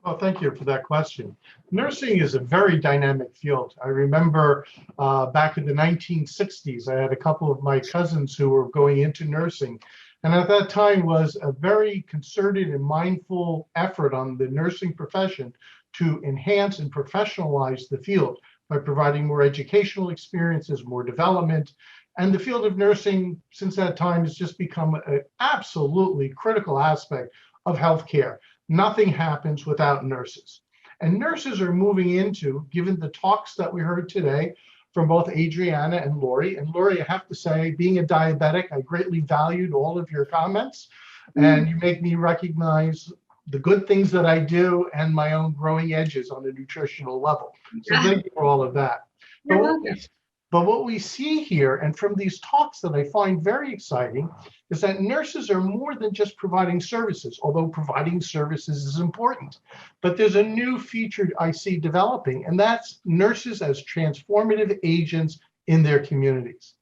Well, thank you for that question. Nursing is a very dynamic field. I remember back in the 1960s, I had a couple of my cousins who were going into nursing. And at that time was a very concerted and mindful effort on the nursing profession to enhance and professionalize the field by providing more educational experiences, more development. And the field of nursing since that time has just become an absolutely critical aspect of healthcare. Nothing happens without nurses. And nurses are moving into, given the talks that we heard today from both Adrianna and Lori. And Lori, I have to say, being a diabetic, I greatly valued all of your comments. And you make me recognize the good things that I do and my own growing edges on a nutritional level. So thank you for all of that. But But what we see here, and from these talks that I find very exciting, is that nurses are more than just providing services, although providing services is important. But there's a new feature I see developing, and that's nurses as transformative agents in their communities.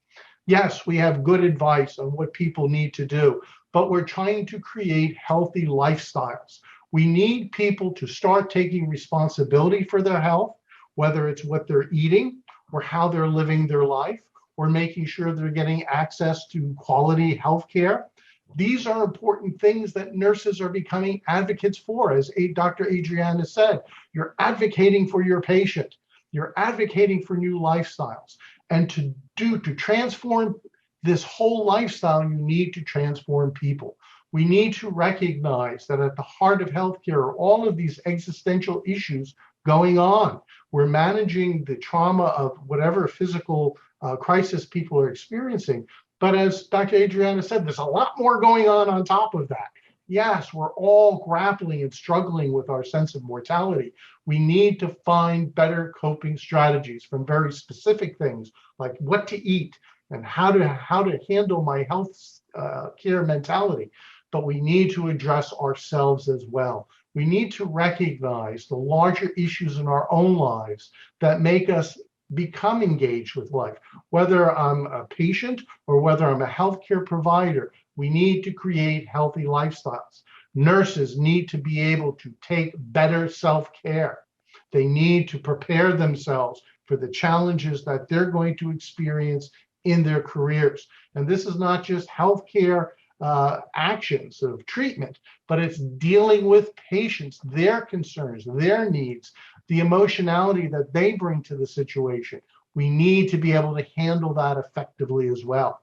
Yes, we have good advice on what people need to do, but we're trying to create healthy lifestyles. We need people to start taking responsibility for their health, whether it's what they're eating, or how they're living their life, or making sure they're getting access to quality health care. These are important things that nurses are becoming advocates for. As Dr. Adrianna said, you're advocating for your patient. You're advocating for new lifestyles. And to transform this whole lifestyle, you need to transform people. We need to recognize that at the heart of healthcare are all of these existential issues going on. We're managing the trauma of whatever physical crisis people are experiencing. But as Dr. Adrianna said, there's a lot more going on top of that. Yes, we're all grappling and struggling with our sense of mortality. We need to find better coping strategies from very specific things like what to eat and how to handle my health care mentality. But we need to address ourselves as well. We need to recognize the larger issues in our own lives that make us become engaged with life. Whether I'm a patient or whether I'm a healthcare provider, we need to create healthy lifestyles. Nurses need to be able to take better self-care. They need to prepare themselves for the challenges that they're going to experience in their careers. And this is not just healthcare actions of treatment, but it's dealing with patients, their concerns, their needs, the emotionality that they bring to the situation. We need to be able to handle that effectively as well.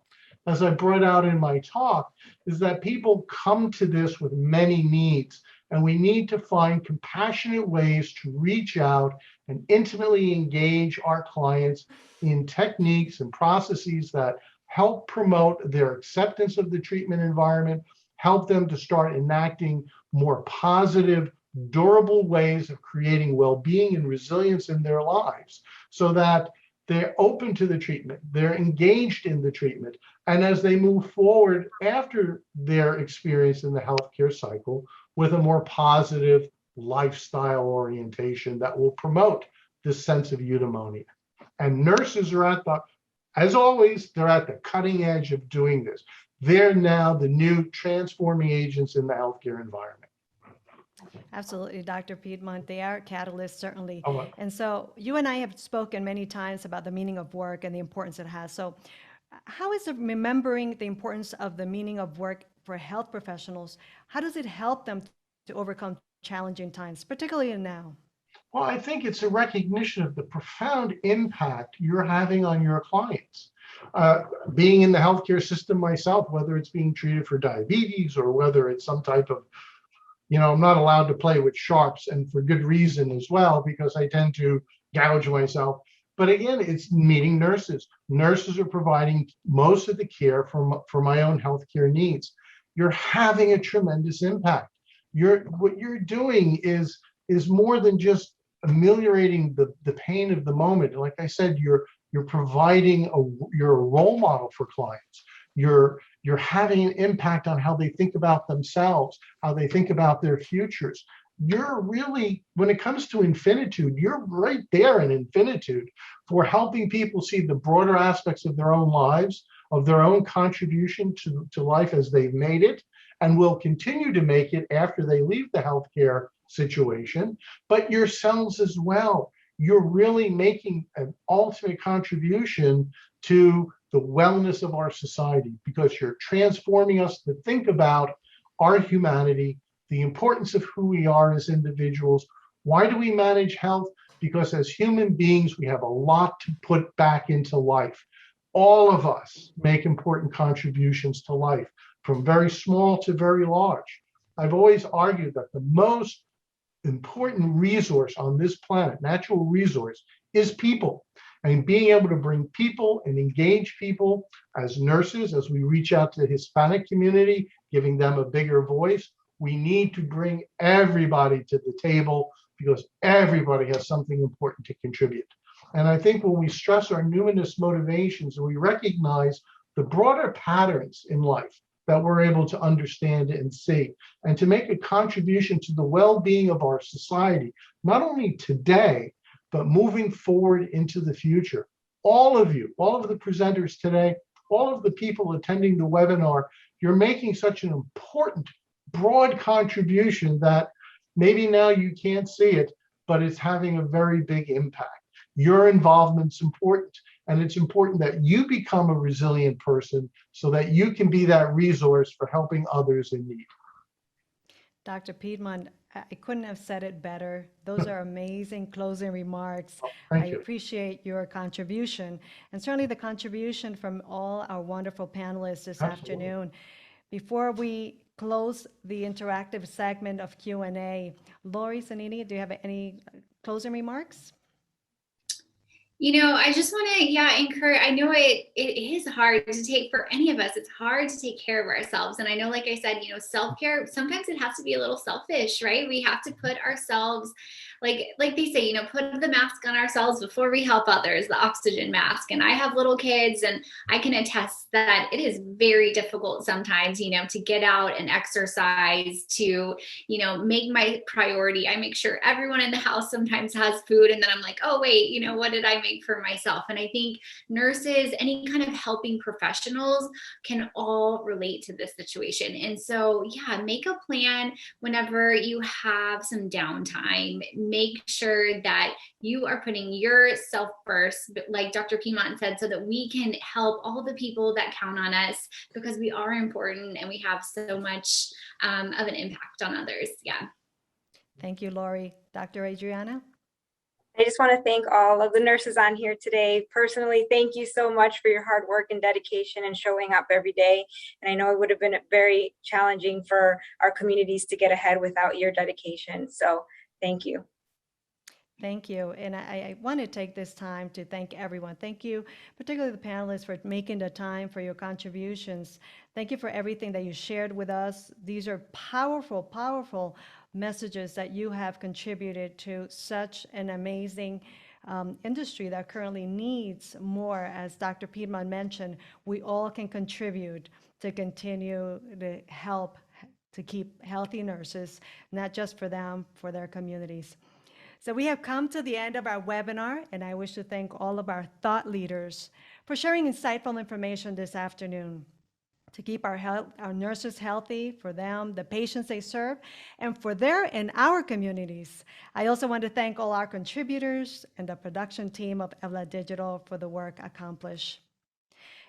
As I brought out in my talk, is that people come to this with many needs, and we need to find compassionate ways to reach out and intimately engage our clients in techniques and processes that help promote their acceptance of the treatment environment, help them to start enacting more positive, durable ways of creating well-being and resilience in their lives so that they're open to the treatment, they're engaged in the treatment, and as they move forward after their experience in the healthcare cycle with a more positive lifestyle orientation that will promote this sense of eudaimonia. And nurses are as always, they're at the cutting edge of doing this. They're now the new transforming agents in the healthcare environment. Absolutely, Dr. Piedmont. They are catalysts, certainly. Oh, well. And so you and I have spoken many times about the meaning of work and the importance it has. So how is remembering the importance of the meaning of work for health professionals, how does it help them to overcome challenging times, particularly now? Well, I think it's a recognition of the profound impact you're having on your clients. Being in the healthcare system myself, whether it's being treated for diabetes or whether it's some type of, I'm not allowed to play with sharps, and for good reason as well, because I tend to gouge myself. But again, it's meeting nurses. Nurses are providing most of the care for my own healthcare needs. You're having a tremendous impact. What you're doing is more than just ameliorating the pain of the moment. Like I said, you're providing you're a role model for clients. You're having an impact on how they think about themselves, how they think about their futures. You're really, when it comes to infinitude, you're right there in infinitude for helping people see the broader aspects of their own lives, of their own contribution to life as they've made it, and will continue to make it after they leave the healthcare situation, but yourselves as well. You're really making an ultimate contribution to the wellness of our society because you're transforming us to think about our humanity, the importance of who we are as individuals. Why do we manage health? Because as human beings, we have a lot to put back into life. All of us make important contributions to life, from very small to very large. I've always argued that the most important resource on this planet, natural resource, is people. And being able to bring people and engage people as nurses, as we reach out to the Hispanic community, giving them a bigger voice, we need to bring everybody to the table because everybody has something important to contribute. And I think when we stress our numinous motivations and we recognize the broader patterns in life that we're able to understand and see, and to make a contribution to the well-being of our society, not only today, but moving forward into the future. All of you, all of the presenters today, all of the people attending the webinar, you're making such an important, broad contribution that maybe now you can't see it, but it's having a very big impact. Your involvement's important, and it's important that you become a resilient person so that you can be that resource for helping others in need. Dr. Piedmont, I couldn't have said it better. Those are amazing closing remarks. Thank I you. appreciate your contribution, and certainly the contribution from all our wonderful panelists this Absolutely. afternoon. Before we close the interactive segment of Q&A, Lori, Zanini, do you have any closing remarks? I just want to, encourage. I know it is hard to take for any of us. It's hard to take care of ourselves. And I know, like I said, self-care, sometimes it has to be a little selfish, right? We have to put ourselves, like they say, put the mask on ourselves before we help others, the oxygen mask. And I have little kids, and I can attest that it is very difficult sometimes, to get out and exercise, to, make my priority. I make sure everyone in the house sometimes has food. And then I'm like, oh, wait, what did I make for myself? And I think nurses, any kind of helping professionals can all relate to this situation. And so, make a plan whenever you have some downtime. Make sure that you are putting yourself first, like Dr. Piedmont said, so that we can help all the people that count on us, because we are important and we have so much of an impact on others. Yeah. Thank you, Lori. Dr. Adrianna? I just want to thank all of the nurses on here today. Personally, thank you so much for your hard work and dedication and showing up every day. And I know it would have been very challenging for our communities to get ahead without your dedication. So thank you. Thank you. And I want to take this time to thank everyone. Thank you, particularly the panelists, for making the time for your contributions. Thank you for everything that you shared with us. These are powerful, powerful messages that you have contributed to such an amazing industry that currently needs more. As Dr. Piedmont mentioned, we all can contribute to continue to help to keep healthy nurses, not just for them, for their communities. So we have come to the end of our webinar, and I wish to thank all of our thought leaders for sharing insightful information this afternoon to keep our nurses healthy, for them, the patients they serve, and for their and our communities. I also want to thank all our contributors and the production team of EBLA Digital for the work accomplished.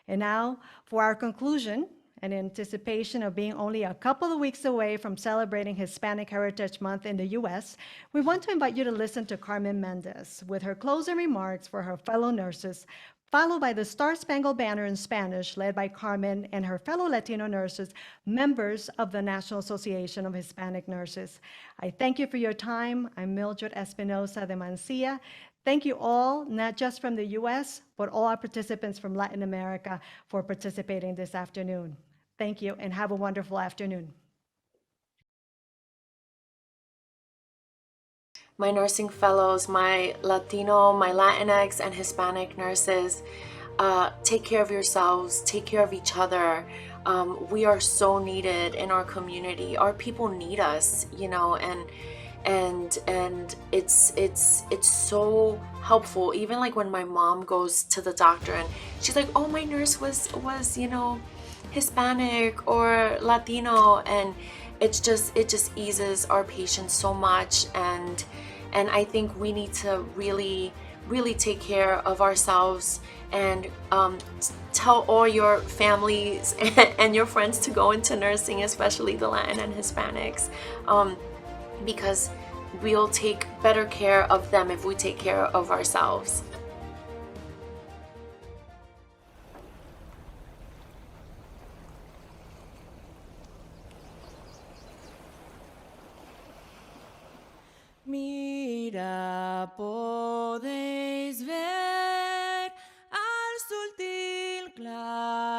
And now for our conclusion, in anticipation of being only a couple of weeks away from celebrating Hispanic Heritage Month in the U.S., we want to invite you to listen to Carmen Mendez with her closing remarks for her fellow nurses, followed by the Star-Spangled Banner in Spanish, led by Carmen and her fellow Latino nurses, members of the National Association of Hispanic Nurses. I thank you for your time. I'm Mildred Espinoza de Mansilla. Thank you all, not just from the U.S., but all our participants from Latin America for participating this afternoon. Thank you, and have a wonderful afternoon. My nursing fellows, my Latino, my Latinx, and Hispanic nurses, take care of yourselves, take care of each other. We are so needed in our community. Our people need us, and it's so helpful. Even like when my mom goes to the doctor and she's like, oh, my nurse was Hispanic or Latino, and it just eases our patients so much. And I think we need to really take care of ourselves, and tell all your families and your friends to go into nursing, especially the Latin and Hispanics, because we'll take better care of them if we take care of ourselves. Mira, podéis ver al sutil clarear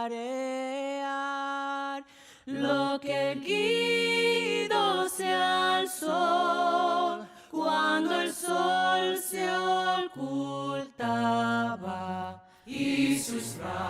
lo que erguido sea el sol cuando el sol se oculta. mostrar.